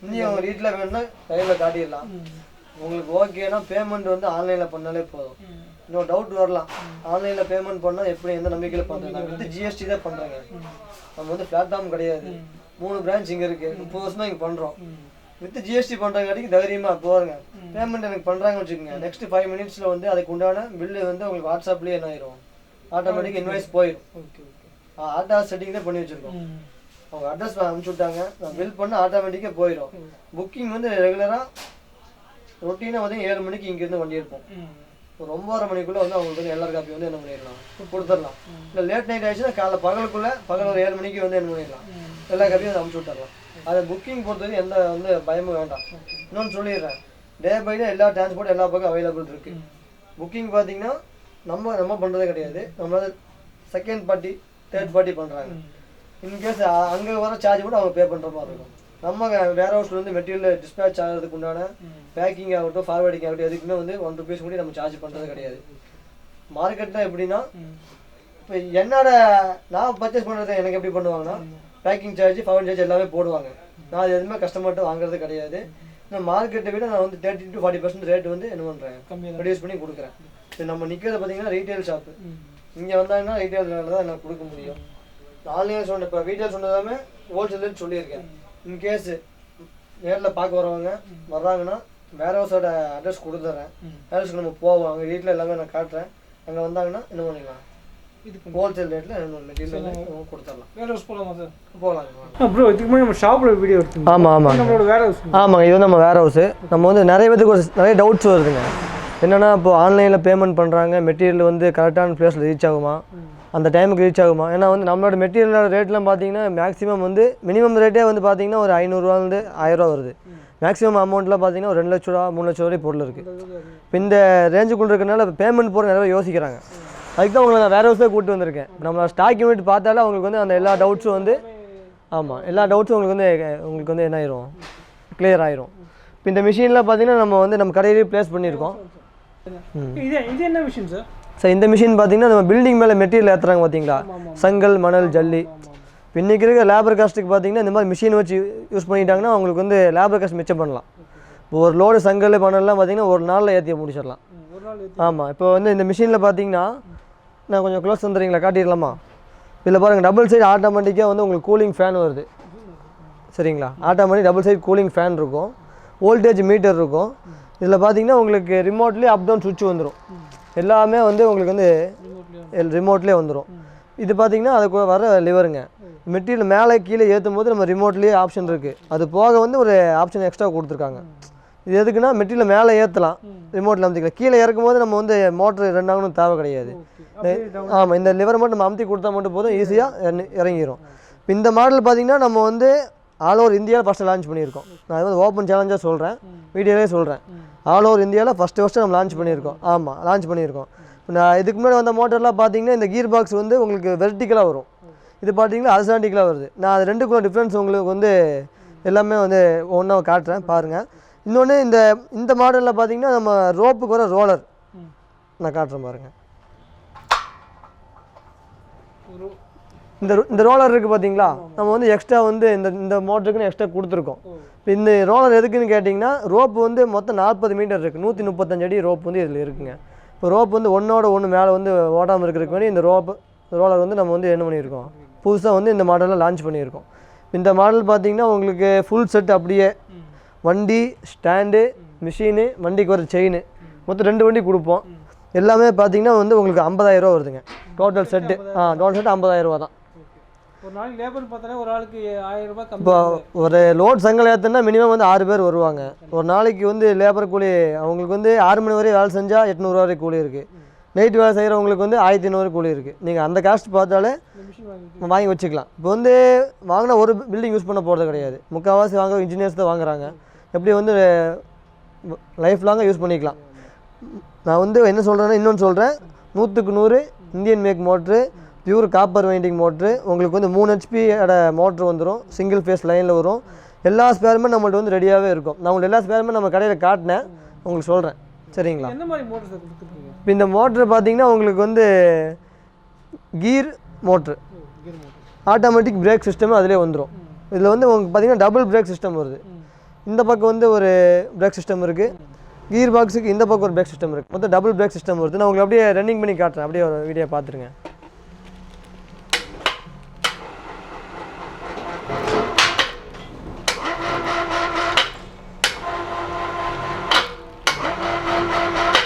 இன்னும் அவங்க வீட்டில் வேணும்னா லைவில் காட்டிடலாம். உங்களுக்கு ஓகேனா பேமெண்ட் வந்து ஆன்லைனில் பண்ணாலே போதும். இன்னொரு டவுட் வரலாம், ஆன்லைனில் பேமெண்ட் பண்ணால் எப்படி எந்த நம்பிக்கையில் பண்ணுறேன். நான் வந்து ஜிஎஸ்டி தான் பண்ணுறேங்க. நம்ம வந்து பிளாட்ஃபார்ம் கிடையாது. 3 பிரான்ச் இங்கே இருக்குது, 30 வருஷமாக இங்கே பண்ணுறோம். வித் ஜிஎஸ்டி பண்ணுறங்காட்டிக்கு தைரியமாக போகிறேங்க. பேமெண்ட் எனக்கு பண்ணுறாங்கன்னு வச்சுக்கோங்க, நெக்ஸ்ட் 5 மினிட்ஸில் வந்து அதுக்கு உண்டான பில்லு வந்து உங்களுக்கு வாட்ஸ்அப்லேயே என்ன ஆயிரும், ஆட்டோமேட்டிக் இன்வாய்ஸ் போயிடும். ஆட்டோ செட்டிங் தான் பண்ணி வச்சுருக்கோம். அவங்க அட்ரஸ் அனுப்பிச்சி விட்டாங்க, நான் பில் பண்ண ஆட்டோமேட்டிக்காக போயிடும். புக்கிங் வந்து ரெகுலராக ரொட்டீனாக வந்து 7 மணிக்கு இங்கேருந்து வண்டி எடுப்போம். ஒரு 9:30 மணிக்குள்ளே வந்து அவங்களுக்கு வந்து எல்லார் காப்பி வந்து என்ன பண்ணிடலாம், கொடுத்துடலாம். இல்லை லேட் நைட் ஆயிடுச்சுன்னா பகல் ஒரு 7 மணிக்கு வந்து என்ன பண்ணிடலாம், எல்லா காப்பியும் வந்து அனுப்பிச்சி விட்டுறலாம். அதை புக்கிங் பொறுத்தவரைக்கும் எந்த வந்து பயமும் வேண்டாம். இன்னொன்று சொல்லிடுறேன், டே பை டே எல்லா டிரான்ஸ்போர்ட் எல்லா பக்கம் அவைலபிள் இருக்குது. புக்கிங் பார்த்தீங்கன்னா நம்ம பண்ணுறதே கிடையாது, நம்மளால செகண்ட் பார்ட்டி தேர்ட் பார்ட்டி பண்ணுறாங்க. இன்கேஸ் அங்கே வர சார்ஜ் கூட அவங்க பே பண்ணுற மாதிரி இருக்கும். நம்ம வேர் ஹவுஸில் வந்து மெட்டீரியல் டிஸ்பேச் ஆகிறதுக்கு உண்டான பேக்கிங் ஆகட்டும் ஃபார்வேர்டிங் ஆகட்டும் எதுக்குமே வந்து 1 rupees கூட நம்ம சார்ஜ் பண்ணுறது கிடையாது. மார்க்கெட்டில் எப்படின்னா இப்போ என்னோட நான் பர்ச்சேஸ் பண்ணுறது எனக்கு எப்படி பண்ணுவாங்கன்னா பேக்கிங் சார்ஜ் ஃபார்வர்டிங் சார்ஜ் எல்லாமே போடுவாங்க. நான் அது எதுவுமே கஸ்டமர்கிட்ட வாங்குறது கிடையாது. நான் மார்க்கெட்டை விட நான் வந்து 30 to 40% ரேட் வந்து என்ன பண்ணுறேன், ரெடியூஸ் பண்ணி கொடுக்குறேன். இப்போ நம்ம நிற்கிறது பார்த்தீங்கன்னா ரீட்டைல் ஷாப்பு. இங்கே வந்தாங்கன்னா ரீட்டைல் தான் எனக்கு கொடுக்க முடியும். ஆன்லைனில் சொன்ன இப்போ ரீட்டைல் சொன்னதாமே ஹோல்சேல்னு சொல்லியிருக்கேன். இன்கேஸ் நேரில் பார்க்க வரவங்க வர்றாங்கன்னா வேர் ஹவுஸோட அட்ரஸ் கொடுத்துட்றேன். வேர் ஹவுஸ்க்கு நம்ம போவோம், அங்கே வீட்டில் எல்லாமே நான் காட்டுறேன். அங்கே வந்தாங்கன்னா என்ன பண்ணிக்கலாம், ஹோல்சேல் ரேட்டில் மெட்டீரியல் கொடுத்துடலாம். வேர் ஹவுஸ் போகலாமா சார்? போகலாம் ப்ரோ. இதுக்கு முன்னாடி நம்ம ஷாப்பில் வீடியோ எடுத்து ஆமாம் நம்மளோட வேர் ஹவுஸ். ஆமாங்க, இது வந்து நம்ம வேர் ஹவுஸு. நம்ம வந்து நிறைய பேருக்கு நிறைய டவுட்ஸ் வருதுங்க. என்னென்னா இப்போ ஆன்லைனில் பேமெண்ட் பண்ணுறாங்க, மெட்டீரியல் வந்து கரெக்டான ப்ளேஸில் ரீச் ஆகுமா, அந்த டைமுக்கு ரீச் ஆகுமா? ஏன்னா வந்து நம்மளோட மெட்டீரியலோட ரேட்லாம் பார்த்தீங்கன்னா மேக்ஸிமம் வந்து மினிமம் ரேட்டே வந்து பார்த்தீங்கன்னா ஒரு 500 1000 வருது. மேக்ஸிமம் அமௌண்ட்லாம் பார்த்தீங்கன்னா ஒரு 2 லட்ச ரூபா 3 லட்ச ரூபாய் பொருள் இருக்குது. இப்போ இந்த ரேஞ்சுக்குள்ள இருக்கிறனால பேமெண்ட் போகிற நிறைய யோசிக்கிறாங்க. அதுக்கு தான் உங்களை நான் வேர் ஹவுஸே கூப்பிட்டு வந்திருக்கேன். நம்ம ஸ்டாக் யூனிட் பார்த்தாலே அவங்களுக்கு வந்து அந்த எல்லா டவுட்ஸும் வந்து எல்லா டவுட்ஸும் உங்களுக்கு வந்து என்ன ஆயிரும், கிளியர் ஆயிரும். இப்போ இந்த மிஷினில் பார்த்தீங்கன்னா நம்ம கடையிலேயே ப்ளேஸ் பண்ணியிருக்கோம். இது என்ன மிஷின் சார்? சார் இந்த மிஷின் பார்த்தீங்கன்னா நம்ம பில்டிங் மேலே மெட்டீரியல் ஏற்றுறாங்க பார்த்தீங்களா, செங்கல் மணல் ஜல்லி. இப்போ இன்றைக்கி இருக்க லேபர் காஸ்ட்டுக்கு பார்த்தீங்கன்னா இந்த மாதிரி மிஷின் வச்சு யூஸ் பண்ணிட்டாங்கன்னா அவங்களுக்கு வந்து லேபர் காஸ்ட் மிச்சம் பண்ணலாம். இப்போ ஒரு லோடு செங்கல் மணல்லாம் பார்த்தீங்கன்னா ஒரு நாளில் ஏற்றி முடிச்சிடலாம். ஆமாம். இப்போ வந்து இந்த மிஷினில் பார்த்தீங்கன்னா நான் கொஞ்சம் க்ளோஸ் வந்துடுறீங்களா, காட்டிடலாமா? இதில் பாருங்கள், டபுள் சைடு ஆட்டோமேட்டிக்காக வந்து உங்களுக்கு கூலிங் ஃபேன் வருது. சரிங்களா, automatic double side cooling fan இருக்கும், வோல்டேஜ் மீட்டர் இருக்கும். இதில் பார்த்தீங்கன்னா உங்களுக்கு ரிமோட்லேயே அப் டவுன் சுவிட்ச் வந்துடும். எல்லாமே வந்து உங்களுக்கு வந்து ரிமோட்லேயே வந்துடும். இது பார்த்தீங்கன்னா அதுக்கு வர லிவருங்க. மெட்டீரியல் மேலே கீழே ஏற்றும் போது நம்ம ரிமோட்லேயே ஆப்ஷன் இருக்குது. அது போக வந்து ஒரு ஆப்ஷன் எக்ஸ்ட்ரா கொடுத்துருக்காங்க. இது எதுக்குன்னா மெட்டீரியல் மேலே ஏற்றலாம், ரிமோட்டில் அமுத்திக்கலாம். கீழே இறக்கும் போது நம்ம வந்து மோட்ரு ரன் ஆகணும் தேவை கிடையாது. ஆமாம், இந்த லிவரை மட்டும் நம்ம அமுத்தி கொடுத்தா மட்டும் போதும், ஈஸியாக இறங்கிடும். இந்த மாடல் பார்த்தீங்கன்னா நம்ம வந்து ஆல் ஓவர் இந்தியாவில் ஃபஸ்ட்டு லான்ச் பண்ணியிருக்கோம். நான் வந்து ஓப்பன் சேலஞ்சாக சொல்கிறேன், வீடியோவே சொல்கிறேன். ஆல் ஓவர் இந்தியாவில் ஃபஸ்ட்டு நம்ம லான்ச் பண்ணியிருக்கோம். ஆமாம், லான்ச் பண்ணியிருக்கோம். நான் இதுக்கு முன்னாடி வந்த மோட்டர்லாம் பார்த்தீங்கன்னா இந்த கீர் பாக்ஸ் வந்து உங்களுக்கு வெர்டிக்கலாக வரும். இது பார்த்தீங்கன்னா ஹரிசாண்டலாக வருது. நான் அது ரெண்டுக்குள்ள டிஃப்ரென்ஸ் உங்களுக்கு வந்து எல்லாமே வந்து ஒன்றா காட்டுறேன் பாருங்கள். இன்னொன்று இந்த மாடலில் பார்த்தீங்கன்னா நம்ம ரோப்புக்கு வர ரோலர் நான் காட்டுறேன் பாருங்கள். இந்த ரோலர் இருக்குது பார்த்தீங்களா, நம்ம வந்து எக்ஸ்ட்ரா வந்து இந்த மோட்டருக்குன்னு எக்ஸ்ட்ரா கொடுத்துருக்கோம். இப்போ இந்த ரோலர் எதுக்குன்னு கேட்டிங்கன்னா, ரோப்பு வந்து மொத்தம் 40 மீட்டர் இருக்குது, 135 அடி ரோப் வந்து இதில் இருக்குங்க. இப்போ ரோப் வந்து ஒன்றோட ஒன்று மேலே வந்து ஓடாமல் இருக்கிறதுக்கு வேண்டி இந்த ரோலர் வந்து நம்ம வந்து என்ன பண்ணியிருக்கோம், புதுசாக வந்து இந்த மாடலில் லான்ச் பண்ணியிருக்கோம். இந்த மாடல் பார்த்தீங்கன்னா உங்களுக்கு ஃபுல் செட் அப்படியே வண்டி, ஸ்டாண்டு, மிஷினு, வண்டிக்கு வர செயின், மொத்தம் 2 வண்டி கொடுப்போம். எல்லாமே பார்த்தீங்கன்னா வந்து உங்களுக்கு 50,000 ரூபா வருதுங்க டோட்டல் செட்டு. டோட்டல் செட்டு 50,000 ரூபா தான். ஒரு நாளைக்கு லேபர் பார்த்தாலே ஒரு ஆளுக்கு 1000 ரூபாய். இப்போ ஒரு லோட் சங்கல் ஏற்றுனா மினிமம் வந்து 6 பேர் வருவாங்க. ஒரு நாளைக்கு வந்து லேபர் கூலி அவங்களுக்கு வந்து 6 மணி வரை வேலை செஞ்சால் 800 ரூபா வரை கூலி இருக்குது. நைட்டு வேலை செய்கிறவங்களுக்கு வந்து 1500 கூலி இருக்குது. நீங்கள் அந்த காஸ்ட் பார்த்தாலே வாங்கி வச்சுக்கலாம். இப்போ வந்து வாங்கினா ஒரு பில்டிங் யூஸ் பண்ண போகிறது கிடையாது, முக்கால்வாசி வாங்க இன்ஜினியர்ஸ் தான் வாங்குறாங்க. எப்படி வந்து லைஃப் லாங்காக யூஸ் பண்ணிக்கலாம். நான் வந்து என்ன சொல்கிறேன்னா, இன்னொன்று சொல்கிறேன், 100க்கு 100 Indian make motor, pure copper winding motor. உங்களுக்கு வந்து 3 ஹெச்பியோட மோட்ரு வந்துடும், சிங்கிள் ஃபேஸ் லைனில் வரும். எல்லா ஸ்பேருமே நம்மள்ட்ட வந்து ரெடியாகவே இருக்கும். நான் உங்களுக்கு எல்லா ஸ்பேருமே நம்ம கடையில் காட்டினேன், உங்களுக்கு சொல்கிறேன். சரிங்களா, இப்போ இந்த மோட்ரு பார்த்தீங்கன்னா உங்களுக்கு வந்து கீர் மோட்ரு, ஆட்டோமேட்டிக் பிரேக் சிஸ்டம் அதிலே வந்துடும். இதில் வந்து உங்களுக்கு பார்த்தீங்கன்னா டபுள் பிரேக் சிஸ்டம் வருது. இந்த பக்கம் வந்து ஒரு பிரேக் சிஸ்டம் இருக்குது, கீர் பாக்ஸுக்கு இந்த பக்கம் ஒரு பிரேக் சிஸ்டம் இருக்குது. மொத்தம் டபுள் பிரேக் சிஸ்டம் வருது. நான் உங்களுக்கு அப்படியே ரன்னிங் பண்ணி காட்டுறேன், அப்படியே ஒரு வீடியோ பார்த்துருங்க.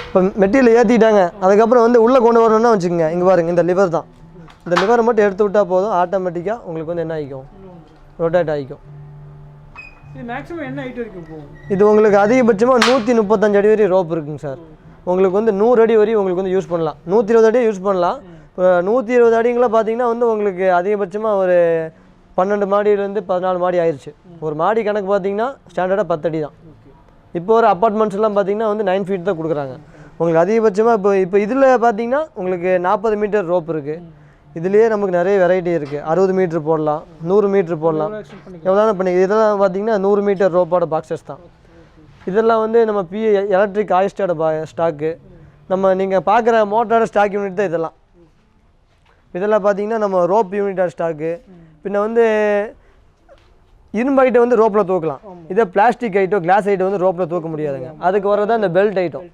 இப்போ மெட்டீரியல் ஏற்றிட்டாங்க, அதுக்கப்புறம் வந்து உள்ளே கொண்டு வரணும்னா வச்சுக்கோங்க, இங்கே பாருங்கள், இந்த லிவர் தான். இந்த லிவரை மட்டும் எடுத்து விட்டால் போதும், ஆட்டோமேட்டிக்காக உங்களுக்கு வந்து என்ன ஆகிக்கும், ரொட்டேட் ஆகிக்கும். இது மேக்ஸிமம் என்ன ஹைட் வரைக்கும் போகும்? இது உங்களுக்கு அதிகபட்சமாக 135 அடி வரை ரோப் இருக்குங்க சார். உங்களுக்கு வந்து 100 அடி வரையும் உங்களுக்கு வந்து யூஸ் பண்ணலாம், 120 அடி யூஸ் பண்ணலாம். இப்போ 120 அடிங்களாம் பார்த்தீங்கன்னா வந்து உங்களுக்கு அதிகபட்சமாக ஒரு 12 மாடியிலேருந்து 14 மாடி ஆயிடுச்சு. ஒரு மாடி கணக்கு பார்த்தீங்கன்னா ஸ்டாண்டர்டாக 10 அடி தான். இப்போ ஒரு அப்பார்ட்மெண்ட்ஸ்லாம் பார்த்தீங்கன்னா வந்து 9 ஃபீட் தான் கொடுக்குறாங்க. உங்களுக்கு அதிகபட்சமாக இப்போ இதில் பார்த்தீங்கன்னா உங்களுக்கு 40 மீட்டர் ரோப் இருக்குது. இதுலேயே நமக்கு நிறைய வெரைட்டி இருக்குது. 60 மீட்ரு போடலாம், 100 மீட்ரு போடலாம், எவ்வளோ பண்ணி. இதெல்லாம் பார்த்தீங்கன்னா 100 மீட்டர் ரோப்போட பாக்ஸஸ் தான். இதெல்லாம் வந்து நம்ம எலக்ட்ரிக் ஆயிஸ்டோட ஸ்டாக்கு. நம்ம நீங்கள் பார்க்குற மோட்டரோட ஸ்டாக் யூனிட் தான் இதெல்லாம். இதெல்லாம் பார்த்தீங்கன்னா நம்ம ரோப் யூனிட்டோட ஸ்டாக்கு. பின்ன வந்து இரும்பு ஐட்டம் வந்து ரோப்பில் தூக்கலாம். இதே பிளாஸ்டிக் ஐட்டம், கிளாஸ் ஐட்டம் வந்து ரோப்பில் தூக்க முடியாதுங்க. அதுக்கு வரதான் இந்த பெல்ட் ஐட்டம்.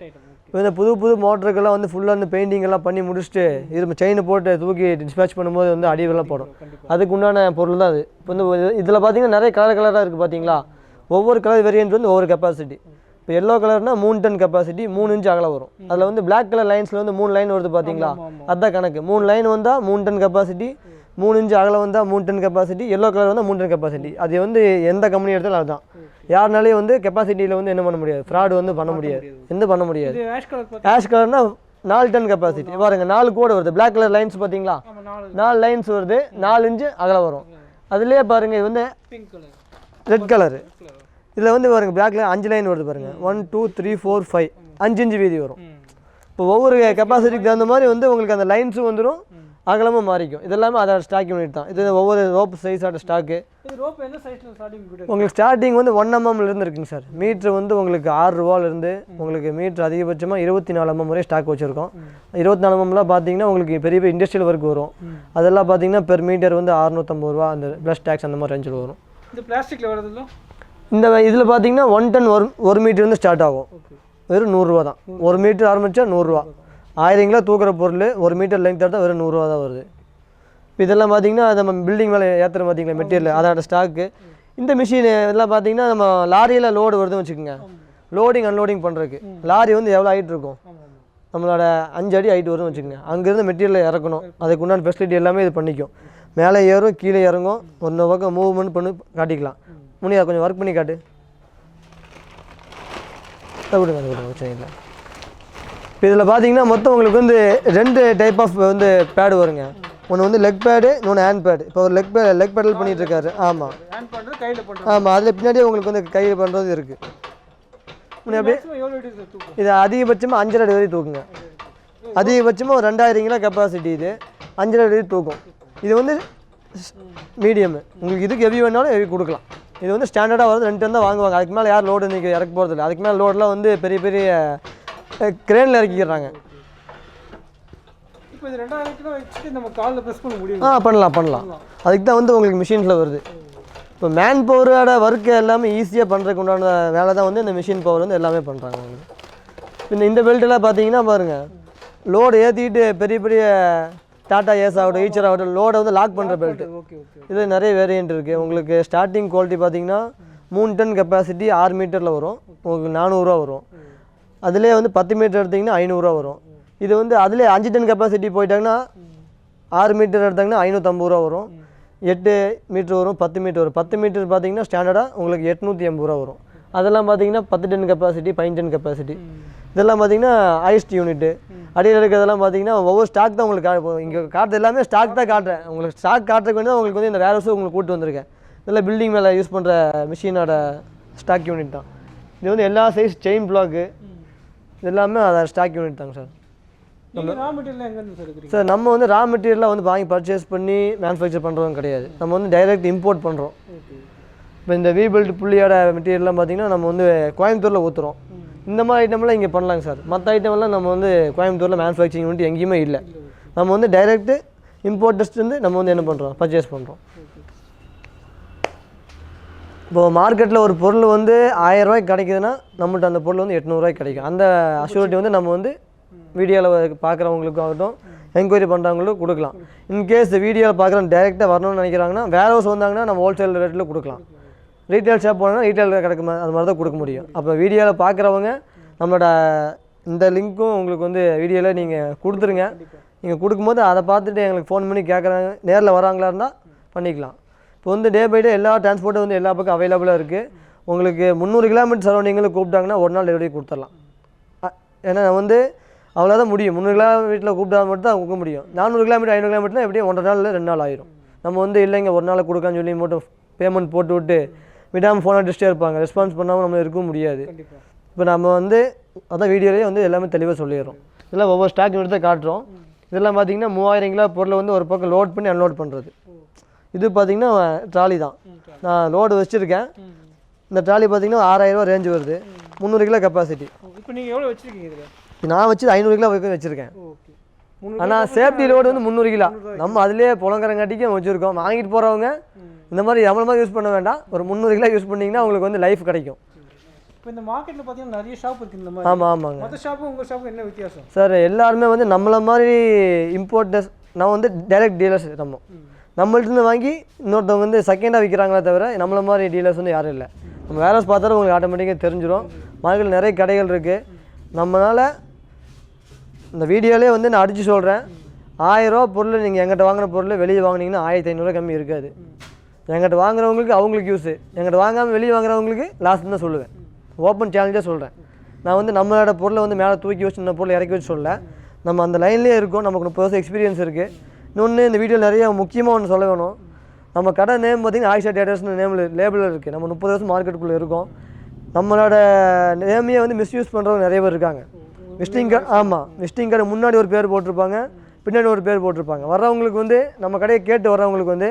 இப்போ இந்த புது மோட்டருக்கெல்லாம் வந்து ஃபுல்லாக வந்து பெயிண்டிங் எல்லாம் பண்ணி முடிச்சுட்டு இரும்பு செயினை போட்டு தூக்கி டிஸ்பேச் பண்ணும்போது வந்து அடிவெல்லாம் போடும். அதுக்கு உண்டான பொருள் தான் அது. இப்போ வந்து இதில் பார்த்தீங்கன்னா நிறைய கலராக இருக்குது பார்த்தீங்களா. ஒவ்வொரு கலர் வேரியன்ட் வந்து ஒவ்வொரு கெப்பாசிட்டி. இப்போ எல்லோ கலர்னால் 3 டன் கெப்பாசிட்டி, 3 இன்ச் அகலம் வரும். அதில் வந்து பிளாக் கலர் லைன்ஸில் வந்து 3 லைன் வருது பார்த்தீங்களா, அதுதான் கணக்கு. 3 லைன் வந்தால் 3 டன் கெப்பாசிட்டி, 3 இன்ச் அகலம் வந்தால் 3 டன் கெப்பாசிட்டி, எல்லோ கலர் வந்தால் 3 டன் கெப்பாசிட்டி. அது வந்து எந்த கம்பெனி எடுத்தாலும் அதுதான். யாருனாலையும் வந்து கெப்பாசிட்டியில் வந்து என்ன பண்ண முடியாது, ஃப்ராடு வந்து பண்ண முடியாது, பண்ண முடியாது. ஆஷ் கலர்னா 4 டன் கெப்பாசிட்டி. பாருங்க 4 கோடு வருது. பிளாக் கலர் லைன்ஸ் பார்த்தீங்களா, 4 லைன்ஸ் வருது, 4 இன்ச்சு அகலம் வரும். அதுலேயே பாருங்க இது வந்து ரெட் கலரு. இதில் வந்து பாருங்க பிளாக் லைன் 5 லைன் வருது பாருங்க. 1 2 3 4 5 5 இன்ச்சு வீதி வரும். இப்போ ஒவ்வொரு கெப்பாசிட்டிக்கு தகுந்த மாதிரி வந்து உங்களுக்கு அந்த லைன்ஸும் வந்துடும், அகலமும் மாறிக்கும். இதெல்லாமே அதோட ஸ்டாக் யூனிட் தான். இது ஒவ்வொரு ரோப் சைஸோட ஸ்டாக்கு. உங்களுக்கு ஸ்டார்டிங் வந்து 1 mmலேருந்து இருக்குங்க சார். மீட்ரு வந்து உங்களுக்கு 6 ரூபாலேருந்து உங்களுக்கு மீட்ரு அதிகபட்சமாக 24 mm வரை ஸ்டாக் வச்சுருக்கோம். 24 mmலாம் பார்த்தீங்கன்னா உங்களுக்கு பெரிய இண்டஸ்ட்ரியல் ஒர்க் வரும். அதெல்லாம் பார்த்தீங்கன்னா பெர் மீட்டர் வந்து 650 ரூபா, அந்த ப்ளஸ் டேக்ஸ் அந்த மாதிரி ரேஞ்சில் வரும். இந்த பிளாஸ்டிக்கில் வரதுல இந்த இதில் பார்த்தீங்கன்னா 1 டன் 1 மீட்டர் வந்து ஸ்டார்ட் ஆகும். வெறும் 100 ரூபா தான். 1 மீட்டர் ஆரம்பித்தா 100 ரூபா. 1000 கிலோ தூக்குற பொருள் 1 மீட்டர் லென்த் எடுத்தால் வெறும் 100 ரூபா தான் வருது. இப்போ இதெல்லாம் பார்த்தீங்கன்னா நம்ம பில்டிங் மேலே ஏற்றுற பார்த்தீங்களா மெட்டீரியல் அதோட ஸ்டாக்கு. இந்த மிஷின் இதெல்லாம் பார்த்தீங்கன்னா நம்ம லாரியில் லோடு வருதுன்னு வச்சுக்கோங்க, லோடிங் அன்லோடிங் பண்ணுறதுக்கு லாரி வந்து எவ்வளோ ஹைட் இருக்கும், நம்மளோட 5 அடி ஹைட் வரும்னு வச்சுக்கோங்க. அங்கேருந்து மெட்டீரியல் இறக்கணும், அதுக்கு உண்டான ஃபெசிலிட்டி எல்லாமே இது பண்ணிக்கும். மேலே ஏறும் கீழே இறங்கும், ஒரு பக்கம் மூவ்மெண்ட் பண்ணி காட்டிக்கலாம். முனியா கொஞ்சம் ஒர்க் பண்ணி காட்டு. விடுங்க அது விடுங்க, பிரச்சனை இல்லை. இப்போ இதில் பார்த்தீங்கன்னா மொத்தம் உங்களுக்கு வந்து 2 டைப் ஆஃப் வந்து பேடு வருங்க. ஒன்று வந்து லெக் பேடு, இன்னொன்று ஹேண்ட் பேடு. இப்போ ஒரு லெக் பேடல் பண்ணிகிட்டு இருக்காரு. ஆமாம் ஆமாம், அதில் பின்னாடியே உங்களுக்கு வந்து கையில் பண்ணுறது இருக்குது. அப்படியே இது அதிகபட்சமாக 5.5 அடி வரை தூக்குங்க. அதிகபட்சமாக ஒரு 2000 கிலோ கெப்பாசிட்டி, இது 5.5 அடி தூக்கும். இது வந்து மீடியமு, உங்களுக்கு இதுக்கு ஹெவி வேணாலும் ஹெவி கொடுக்கலாம். இது வந்து ஸ்டாண்டர்டாக வருது, 2 டன் தான் வாங்குவாங்க. அதுக்கு மேலே யார் லோடு இன்றைக்கி இறக்க போகிறது இல்லை. அதுக்கு மேலே லோடெலாம் வந்து பெரிய பெரிய கிரேனில் இறக்கிக்கிறாங்க. இப்போ இது 2000 கிலோ வச்சுட்டு நம்ம காலில் ப்ரெஸ் பண்ண முடியும். பண்ணலாம். அதுக்கு தான் வந்து உங்களுக்கு மிஷின்ஸில் வருது. இப்போ மேன் பவரோட ஒர்க்கு எல்லாமே ஈஸியாக பண்ணுறதுக்கு உண்டான வேலை தான் வந்து இந்த மிஷின் பவர் வந்து எல்லாமே பண்ணுறாங்க. இந்த பெல்ட்டெல்லாம் பார்த்தீங்கன்னா பாருங்கள், லோடு ஏற்றிக்கிட்டு பெரிய பெரிய டாட்டா ஏஸ் ஆகட்டும், ஈச்சர் ஆகட்டும், லோடை வந்து லாக் பண்ணுற பெல்ட்டு. இது நிறைய வேரியன்ட் இருக்குது. உங்களுக்கு ஸ்டார்டிங் குவாலிட்டி பார்த்தீங்கன்னா 3 டன் கெப்பாசிட்டி 6 மீட்டரில் வரும், உங்களுக்கு 400 ரூபா வரும். அதிலே வந்து 10 மீட்டர் எடுத்திங்கன்னா 500 ரூபா வரும். இது வந்து அதிலே 5 டன் கெப்பாசிட்டி போயிட்டாங்கன்னா 6 மீட்டர் எடுத்தாங்கன்னா 550 ரூபா வரும். 8 மீட்டர் வரும், 10 மீட்டர் வரும். 10 மீட்டர் பார்த்தீங்கன்னா ஸ்டாண்டர்டாக உங்களுக்கு 880 ரூபா வரும். அதெல்லாம் பார்த்தீங்கன்னா 10 டன் கெப்பாசிட்டி, 15 டன் கெப்பாசிட்டி. இதெல்லாம் பார்த்தீங்கன்னா ஹைஸ்ட் யூனிட்டு. அடியில் இருக்கிறதெல்லாம் பார்த்தீங்கன்னா ஒவ்வொரு ஸ்டாக் தான் உங்களுக்கு இங்கே காட்டுறது எல்லாமே ஸ்டாக் தான் காட்டுறேன். உங்களுக்கு ஸ்டாக் காட்டுறதுக்கு வந்து உங்களுக்கு வந்து இந்த வேர் ஹவுஸும் உங்களுக்கு கூப்பிட்டு வந்திருக்கேன். இதெல்லாம் பில்டிங் மேலே யூஸ் பண்ணுற மிஷினோட ஸ்டாக் யூனிட் தான். இது வந்து எல்லா சைஸ் செயின் பிளாக்கு இது எல்லாமே அதை ஸ்டாக் யூனிட் தாங்க சார். சார் நம்ம வந்து ரா மெட்டீரியலாக வந்து வாங்கி பர்ச்சேஸ் பண்ணி மேனுஃபேக்சர் பண்ணுறதும் கிடையாது. நம்ம வந்து டைரெக்ட் இம்போர்ட் பண்ணுறோம். இப்போ இந்த வீபில்ட் புள்ளியோட மெட்டீரியல்லாம் பார்த்தீங்கன்னா நம்ம வந்து கோயம்புத்தூரில் ஊற்றுறோம். இந்த மாதிரி ஐட்டம்லாம் இங்கே பண்ணலாங்க சார். மற்ற ஐட்டம்லாம் நம்ம வந்து கோயம்புத்தூரில் மேனுஃபேக்சரிங் யூனிட் எங்கேயுமே இல்லை. நம்ம வந்து டைரெக்டு இம்போர்ட்டர்ஸ்ட் வந்து நம்ம வந்து என்ன பண்ணுறோம், பர்ச்சேஸ் பண்ணுறோம். இப்போது மார்க்கெட்டில் ஒரு பொருள் வந்து 1000 ரூபாய்க்கு கிடைக்குதுன்னா நம்மகிட்ட அந்த பொருள் வந்து 800 ரூபாய்க்கு கிடைக்கும். அந்த அஷ்யூரிட்டி வந்து நம்ம வந்து வீடியோவில் பார்க்குறவங்களுக்கும் ஆகட்டும், என்கொயரி பண்ணுறவங்களுக்கும் கொடுக்கலாம். இன்கேஸ் வீடியோவில் பார்க்குறவங்க டேரெக்டாக வரணும்னு நினைக்கிறாங்கன்னா வேர் ஹவுஸ் வந்தாங்கன்னா நம்ம ஹோல்சேல் ரேட்டில் கொடுக்கலாம். ரீட்டைல் ஷாப் போனால் ரீட்டைலில் கிடைக்குமா அது மாதிரி தான் கொடுக்க முடியும். அப்போ வீடியோவில் பார்க்குறவங்க நம்மளோட இந்த லிங்க்கும் உங்களுக்கு வந்து வீடியோவில் நீங்கள் கொடுத்துருங்க. நீங்கள் கொடுக்கும்போது அதை பார்த்துட்டு எங்களுக்கு ஃபோன் பண்ணி கேட்குறாங்க, நேரில் வராங்களா இருந்தால் பண்ணிக்கலாம். இப்போ வந்து டே பை டே எல்லா டிரான்ஸ்போர்ட்டும் வந்து எல்லா பக்கம் அவைலபிளாக இருக்குது. உங்களுக்கு 300 கிலோமீட்டர் சரௌண்டிங்கில் கூப்பிட்டாங்கன்னா ஒரு நாள் டெலிவரி கொடுத்துடலாம். ஏன்னா வந்து அவ்வளோதான் முடியும். 300 கிலோமீட்டரில் கூப்பிட்டா மட்டும் தான் கொடுக்க முடியும். 400 கிலோமீட்டர் 500 கிலோமீட்டர்னா எப்படியும் 1.5 நாள் 2 நாள் ஆயிரும். நம்ம வந்து இல்லைங்க ஒரு நாள் கொடுக்கான்னு சொல்லி மட்டும் பேமெண்ட் போட்டு விட்டு விடாமல் ஃபோன் அடிச்சுட்டே இருப்பாங்க. ரெஸ்பான்ஸ் பண்ணாமல் நம்ம இருக்கவும் முடியாது. இப்போ நம்ம வந்து அதான் வீடியோலேயே வந்து எல்லாமே தெளிவாக சொல்லிடுறோம். இதெல்லாம் ஒவ்வொரு ஸ்டாக் யூனிட் தான் காட்டுறோம். இதெல்லாம் பார்த்தீங்கன்னா 3000 கிலோ பொருளை வந்து ஒரு பக்கம் லோட் பண்ணி அன்லோட் பண்ணுறது. இது பார்த்தீங்கன்னா ட்ராலி தான். நான் லோடு வச்சுருக்கேன். இந்த ட்ராலி பார்த்தீங்கன்னா 6000 ரூபா ரேஞ்சு வருது. 300 கிலோ கெப்பாசிட்டி. இப்போ நீங்கள் எவ்வளோ வச்சுருக்கீங்க இதில்? நான் வச்சு 500 கிலோ வரைக்கும் வச்சுருக்கேன். ஆனால் சேஃப்டி லோடு வந்து 300 கிலோ. நம்ம அதிலே புலங்கரங்காட்டிக்கும் வச்சுருக்கோம். வாங்கிட்டு போகிறவங்க இந்த மாதிரி எவ்வளோ மாதிரி யூஸ் பண்ண வேண்டாம், ஒரு 300 கிலோ யூஸ் பண்ணிங்கன்னா உங்களுக்கு வந்து லைஃப் கிடைக்கும். இப்போ இந்த மார்க்கெட்டில் பார்த்தீங்கன்னா நிறைய ஷாப் இருக்குது இந்த மாதிரி. ஆமாங்க. மற்ற ஷாப்பும் உங்கள் ஷாப்பும் என்ன வித்தியாசம் சார்? எல்லாருமே வந்து நம்மளை மாதிரி இம்போர்ட்டர்ஸ். நான் வந்து டைரக்ட் டீலர்ஸ். நம்மள்ட்ட வாங்கி இன்னொருத்தவங்க வந்து செகண்டாக விற்கிறாங்களே தவிர நம்மளை மாதிரி டீலர்ஸ் வந்து யாரும் இல்லை. நம்ம வேற பார்த்தாலும் உங்களுக்கு ஆட்டோமேட்டிக்காக தெரிஞ்சிடும். மார்க்கெட்டில் நிறைய கடைகள் இருக்குது. நம்மளால் இந்த வீடியோலேயே வந்து நான் அடித்து சொல்கிறேன், 1000 ரூபா பொருள் நீங்கள் எங்கிட்ட வாங்கின பொருள் வெளியே வாங்கினீங்கன்னா 1500 கம்மி இருக்காது. எங்கிட்ட வாங்குறவங்களுக்கு அவங்களுக்கு யூஸு, எங்கிட்ட வாங்காமல் வெளியே வாங்குறவங்களுக்கு லாஸ்ன்னு தான் சொல்லுவேன். ஓப்பன் சேலஞ்சாக சொல்கிறேன். நான் வந்து நம்மளோட பொருளை வந்து மேலே தூக்கி வச்சு இந்த பொருளை இறக்கி வச்சு சொல்ல, நம்ம அந்த லைன்லேயே இருக்கோம். நமக்கு 30 வருஷம் எக்ஸ்பீரியன்ஸ் இருக்குது. இன்னொன்று இந்த வீடியோவில் நிறைய முக்கியமாக ஒன்று சொல்ல வேணும். நம்ம கடை நேம் பார்த்திங்கன்னா ஆயிஷா டேட்டர்ஸ்னு லேபிளில் இருக்குது. நம்ம 30 வருஷம் மார்க்கெட்டுக்குள்ளே இருக்கோம். நம்மளோட நேமையே வந்து மிஸ்யூஸ் பண்ணுறவங்க நிறைய பேர் இருக்காங்க. விசிட்டிங் கார்டு, ஆமாம், விசிட்டிங் கார்டு முன்னாடி ஒரு பேர் போட்டிருப்பாங்க, பின்னாடி ஒரு பேர் போட்டிருப்பாங்க. வர்றவங்களுக்கு வந்து நம்ம கடையை கேட்டு வர்றவங்களுக்கு வந்து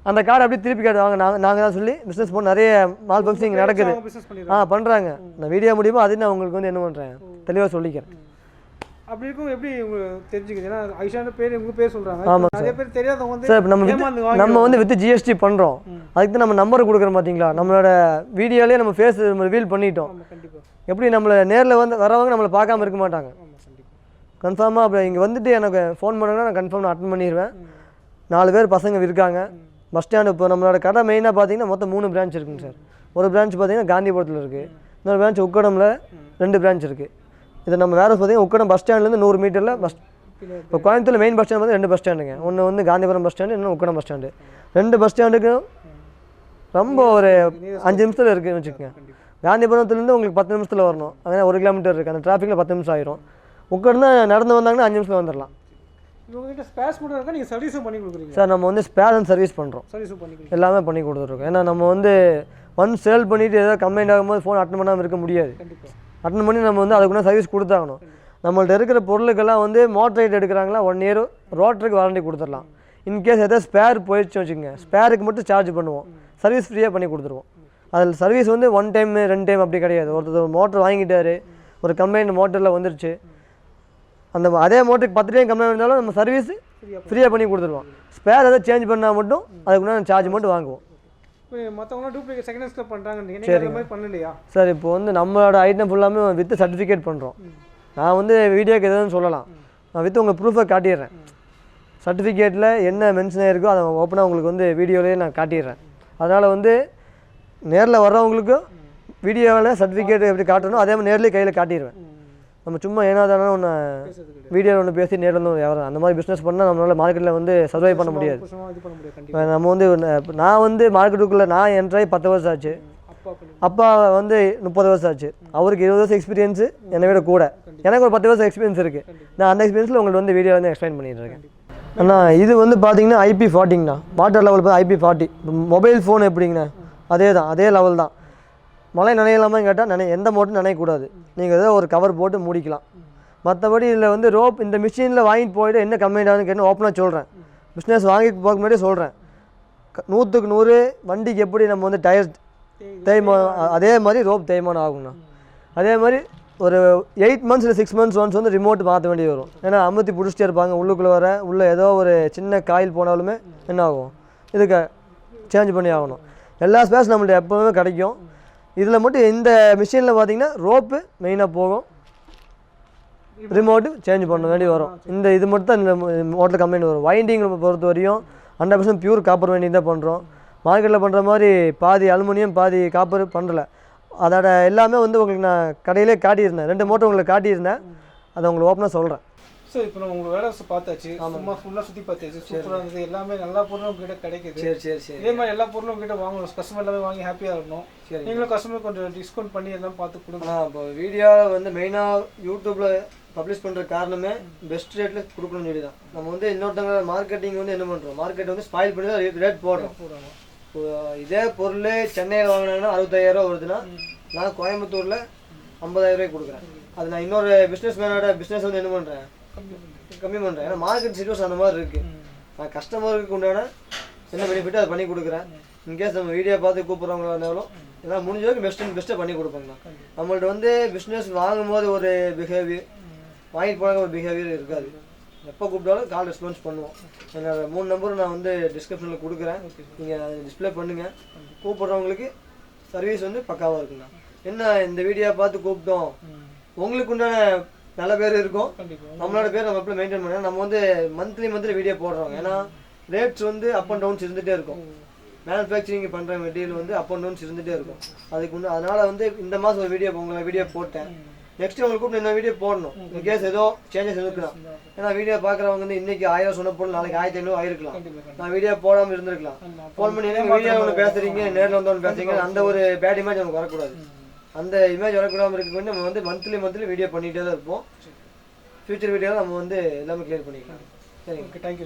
அந்த கார்டு அப்படியே திருப்பி கார்டு வாங்க நாங்கள் தான் சொல்லி பிஸ்னஸ் பண்ண நிறைய மால் ஃபங்க்ஷன் நடக்குது. பண்ணுறாங்க. நான் வீடியோ முடியுமோ அது நான் உங்களுக்கு வந்து என்ன பண்ணுறேன் தெளிவாக சொல்லிக்கிறேன். அப்படி இருக்கும் எப்படி உங்களுக்கு தெரிஞ்சுக்குது? ஏன்னா ஐஷான பேர் உங்கள் பேர் சொல்கிறாங்க. ஆமாம் நிறைய பேர் தெரியாதவங்க வந்து சார் நம்ம வந்து வித் ஜிஎஸ்டி பண்ணுறோம். அதுக்கு தான் நம்ம நம்பர் கொடுக்குறோம் பார்த்தீங்களா. நம்மளோட வீடியோலேயே நம்ம ஃபேஸ் நம்ம ரிவீல் பண்ணிட்டோம். எப்படி நம்மளை நேரில் வந்து வரவங்க நம்மளை பார்க்காம இருக்க மாட்டாங்க. கன்ஃபார்மாக அப்போ இங்கே வந்துட்டு எனக்கு ஃபோன் பண்ணுங்கன்னா நான் கன்ஃபார்ம் அட்டன் பண்ணிடுவேன். 4 பேர் பசங்க இருக்காங்க. பஸ் ஸ்டாண்டு இப்போ நம்மளோட கடை மெயினாக பார்த்தீங்கன்னா மொத்தம் 3 பிரான்ச் இருக்குங்க சார். ஒரு பிரான்ச் பார்த்தீங்கன்னா காந்திபுரத்தில் இருக்குது, இன்னொரு பிரான்ச் உக்கடமில் 2 பிரான்ச் இருக்குது. இது நம்ம வேறு பார்த்தீங்கன்னா உக்கடம் பஸ் ஸ்டாண்ட்லேருந்து 100 மீட்டரில் இப்போ கோயம்புத்தூர் மெயின் பஸ் ஸ்டாண்ட் வந்து 2 பஸ் ஸ்டாண்டுங்க. ஒன்று வந்து காந்திபுரம் பஸ் ஸ்டாண்டு, இன்னும் உக்கடம் பஸ் ஸ்டாண்டு. 2 பஸ் ஸ்டாண்டுக்கும் ரொம்ப ஒரு 5 நிமிஷத்தில் இருக்குதுன்னு வச்சுக்கோங்க. காந்திபுரத்துலேருந்து உங்களுக்கு 10 நிமிஷத்தில் வரணும். அதனால் 1 கிலோமீட்டர் இருக்குது. அந்த டிராஃபிக்கில் 10 நிமிஷம் ஆயிரும். உட்காந்து நடந்து வந்தாங்கன்னா 5 நிமிஷத்தில் வந்துடலாம். உங்கள்கிட்ட ஸ்பேர்ஸ் மட்டும் இருக்கா, நீங்கள் சர்வீஸும் பண்ணி கொடுக்குறீங்க? சார் நம்ம வந்து ஸ்பேர் அண்ட் சர்வீஸ் பண்ணுறோம். சர்வீஸும் பண்ணி எல்லாமே பண்ணி கொடுத்துருக்கோம். ஏன்னா நம்ம வந்து ஒன்ஸ் சேல் பண்ணிவிட்டு ஏதோ கம்ப்ளைண்ட் ஆகும்போது ஃபோன் அட்டன் பண்ணாமல் இருக்க முடியாது. அட்டன் பண்ணி நம்ம வந்து அதுக்குள்ள சர்வீஸ் கொடுத்தாகணும். நம்மள்ட்ட இருக்கிற பொருளுக்கெல்லாம் வந்து மோட்டர் ரைட் எடுக்கிறாங்களா 1 இயர் ரோட்டருக்கு வாரண்டி கொடுத்துடலாம். இன்கேஸ் எதாவது ஸ்பேர் போயிடுச்சு வச்சுக்கோங்க, ஸ்பேருக்கு மட்டும் சார்ஜ் பண்ணுவோம், சர்வீஸ் ஃப்ரீயாக பண்ணி கொடுத்துருவோம். அதில் சர்வீஸ் வந்து 1 டைம் 2 டைம் அப்படி கிடையாது. ஒருத்தர் மோட்டர் வாங்கிட்டாரு, ஒரு கம்ப்ளைண்ட் மோட்டரில் வந்துருச்சு, அந்த அதே மோட்டருக்கு 10 டைம் கம்ப்ளைண்ட் வந்தாலும் நம்ம சர்வீஸ் ஃப்ரீயாக பண்ணி கொடுத்துருவோம். ஸ்பேர் எதாவது சேஞ்ச் பண்ணால் மட்டும் அதுக்குன்னா சார்ஜ் மட்டும் வாங்குவோம். மற்றவங்களாம் டூப்ளிகேட் செகண்ட் ஹேண்ட்ஸில் பண்ணுறாங்க, பண்ணலையா சார்? இப்போ வந்து நம்மளோட ஐட்டம் ஃபுல்லாமே வித் சர்டிஃபிகேட் பண்ணுறோம். நான் வந்து வீடியோக்கு எதுவும் சொல்லலாம், நான் வித் உங்கள் ப்ரூஃபை காட்டிடுறேன். சர்டிஃபிகேட்டில் என்ன மென்ஷன் ஆகிருக்கோ அதை ஓப்பனாக உங்களுக்கு வந்து வீடியோலேயே நான் காட்டிடுறேன். அதனால் வந்து நேரில் வர்றவங்களுக்கும் வீடியோவில் சர்டிஃபிகேட் எப்படி காட்டணும் அதே மாதிரி நேர்லேயே கையில் காட்டிடுவேன். நம்ம சும்மா ஏனாதானே ஒன்று வீடியோவில் ஒன்று பேசி நேரில் வந்து வியாபாரம் அந்த மாதிரி பிஸ்னஸ் பண்ணால் நம்மளால் மார்க்கெட்டில் வந்து சர்வை பண்ண முடியாது. நம்ம வந்து நான் வந்து மார்க்கெட்டுக்குள்ளே நான் என்ட்ராகி 10 வருஷம் ஆச்சு. அப்பா வந்து 30 வருஷம் ஆச்சு. அவருக்கு 20 வருஷம் எக்ஸ்பீரியன்ஸு என்னை விட கூட. எனக்கு ஒரு 10 வருஷம் எக்ஸ்பீரியன்ஸ் இருக்குது. நான் அந்த எக்ஸ்பீரியன்ஸில் உங்களுக்கு வந்து வீடியோ வந்து எக்ஸ்பிளைன் பண்ணிட்டு இருக்கேன். ஆனால் இது வந்து பார்த்தீங்கன்னா IP40ங்கண்ணா. வாட்டர் லெவல் பார்த்து IP40. மொபைல் ஃபோன் எப்படிங்கண்ணா அதே தான், அதே லெவல் தான். மழை நனையலாமான்னு கேட்டால் எந்த மோட்டரும் நனையக்கூடாது. நீங்கள் ஏதோ ஒரு கவர் போட்டு மூடிக்கலாம். மற்றபடி இதில் வந்து ரோப் இந்த மிஷினில் வாங்கிட்டு போய்ட்டு என்ன கம்ப்ளைண்ட் ஆகுதுன்னு கேட்டு ஓப்பனாக சொல்கிறேன். பிஸ்னஸ் வாங்கிட்டு போக முன்னாடியே சொல்கிறேன். 100க்கு 100 வண்டிக்கு எப்படி நம்ம வந்து டயர் தேய்மானம் அதே மாதிரி ரோப் தேய்மானம் ஆகுங்கண்ணா. அதே மாதிரி ஒரு 8 months இல்லை 6 months ஒன்ஸ் வந்து ரிமோட் மாற்ற வேண்டி வரும். ஏன்னா அமுத்தி பிடிச்சிட்டே இருப்பாங்க. உள்ளுக்குள்ளே உள்ளே ஏதோ ஒரு சின்ன காயில் போனாலுமே என்ன ஆகும், இதுக்கு சேஞ்ச் பண்ணி ஆகணும். எல்லா ஸ்பேஸ் நம்மள்ட்ட எப்போவுமே கிடைக்கும். இதில் மட்டும் இந்த மிஷினில் பார்த்தீங்கன்னா ரோப்பு மெயினாக போகும், ரிமோட்டு சேஞ்ச் பண்ண வேண்டி வரும். இது மட்டும் தான் இந்த மோட்டர் கம்ப்ளைண்ட் வரும். வைண்டிங் பொறுத்த வரையும் 100% பியூர் காப்பர் வைண்டிங் தான் பண்ணுறோம். மார்க்கெட்டில் பண்ணுற மாதிரி பாதி அலுமினியம் பாதி காப்பர் பண்ணலை. அதோட எல்லாமே வந்து உங்களுக்கு நான் கடையிலே காட்டியிருந்தேன். 2 மோட்டர் உங்களுக்கு காட்டியிருந்தேன். அதை உங்களுக்கு ஓப்பனாக சொல்கிறேன். சார் இப்போ நம்ம உங்கள் வேலை பார்த்தாச்சு, சும்மா ஃபுல்லாக சுற்றி பார்த்தாச்சு, சூப்பராக இருந்தது. எல்லாமே நல்ல பொருளும் உங்ககிட்ட கிடைக்குது. சரி. இதே மாதிரி எல்லா பொருளும் உங்ககிட்ட வாங்கணும், கஸ்டமர் எல்லாமே வாங்கி ஹாப்பியாக இருக்கணும். நீங்களும் கஸ்டமர் கொஞ்சம் டிஸ்கவுண்ட் பண்ணி எல்லாம் பார்த்து கொடுங்க. இப்போ வீடியோவில் வந்து மெயினாக யூடியூப்பில் பப்ளிஷ் பண்ணுற காரணமே பெஸ்ட் ரேட்டில் கொடுக்கணும்னு சொல்லி தான். நம்ம வந்து இன்னொருத்தவங்க மார்க்கெட்டிங் வந்து என்ன பண்ணுறோம், மார்க்கெட் வந்து ஸ்பாயில் பண்ணி தான் ரேட் போடுறோம். இதே பொருள் சென்னையில் வாங்கினாங்கன்னா 65,000 ரூபா வருதுன்னா நான் கோயம்புத்தூரில் 50,000 ரூபாய்க்கு கொடுக்குறேன். அது நான் இன்னொரு பிஸ்னஸ் மேனோட பிஸ்னஸ் வந்து என்ன பண்ணுறேன், கம்மி பண்ணுறேன். ஏன்னா மார்க்கெட் சிச்சுவேஷன் அந்த மாதிரி இருக்குது. நான் கஸ்டமருக்கு உண்டான என்ன பெனிஃபிட்டோ அதை பண்ணி கொடுக்குறேன். இன்கேஸ் நம்ம வீடியோ பார்த்து கூப்பிட்றவங்களா இருந்தாலும் எல்லாம் முடிஞ்ச வரைக்கும் பெஸ்ட்டாக பண்ணி கொடுப்பாங்கண்ணா. நம்மள்ட்ட வந்து பிஸ்னஸ் வாங்கும்போது ஒரு பிஹேவியர், வாங்கிட்டு போனாங்க ஒரு பிஹேவியர் இருக்காது. எப்போ கூப்பிட்டாலும் கால் ரெஸ்பான்ஸ் பண்ணுவோம். என்னோட 3 நம்பரும் நான் வந்து டிஸ்கிரிப்ஷனில் கொடுக்குறேன். நீங்கள் அதை டிஸ்பிளே பண்ணுங்கள். கூப்பிட்றவங்களுக்கு சர்வீஸ் வந்து பக்காவாக இருக்குண்ணா. என்ன இந்த வீடியோ பார்த்து கூப்பிட்டோம், உங்களுக்கு உண்டான நல்ல பேர் இருக்கும். நம்மளோட பேர் நம்ம எப்படி மெயின்டைன் பண்ணோம். நம்ம வந்து மந்த்லி வீடியோ போடுறோம். ஏன்னா ரேட்ஸ் வந்து அப் அண்ட் டவுன்ஸ் இருந்துகிட்டே இருக்கும். மேனுஃபேக்சரிங் பண்ணுற மெட்டீரியல் வந்து அப் அண்ட் டவுன்ஸ் இருந்துகிட்டே இருக்கும். அதுக்கு வந்து அதனால் வந்து இந்த மாதம் ஒரு வீடியோ போட்டேன். நெக்ஸ்ட் உங்களுக்கு கூப்பிட்டு இந்த வீடியோ போடணும். இன்கேஸ் ஏதோ சேஞ்சஸ் இருக்கலாம். ஏன்னா வீடியோ பார்க்குறவங்க வந்து இன்னைக்கு 1000 சொன்ன போல நாளைக்கு 1500 ஆயிருக்கலாம். நான் வீடியோ போடாமல் இருந்திருக்கலாம். ஃபோன் பண்ணி வீடியோ ஒன்று பேசுறீங்க, நேரில் வந்து ஒன்று பேசுறீங்க, அந்த ஒரு பேட் இமேஜ் நமக்கு வரக்கூடாது. அந்த இமேஜ் வரக்கூடாமல் இருக்க நம்ம வந்து மந்த்லி வீடியோ பண்ணிகிட்டே தான் இருப்போம். ஃபியூச்சர் வீடியோவில் நம்ம வந்து எல்லாமே கிளியர் பண்ணிக்கலாம். சரிங்க, தேங்க்யூ.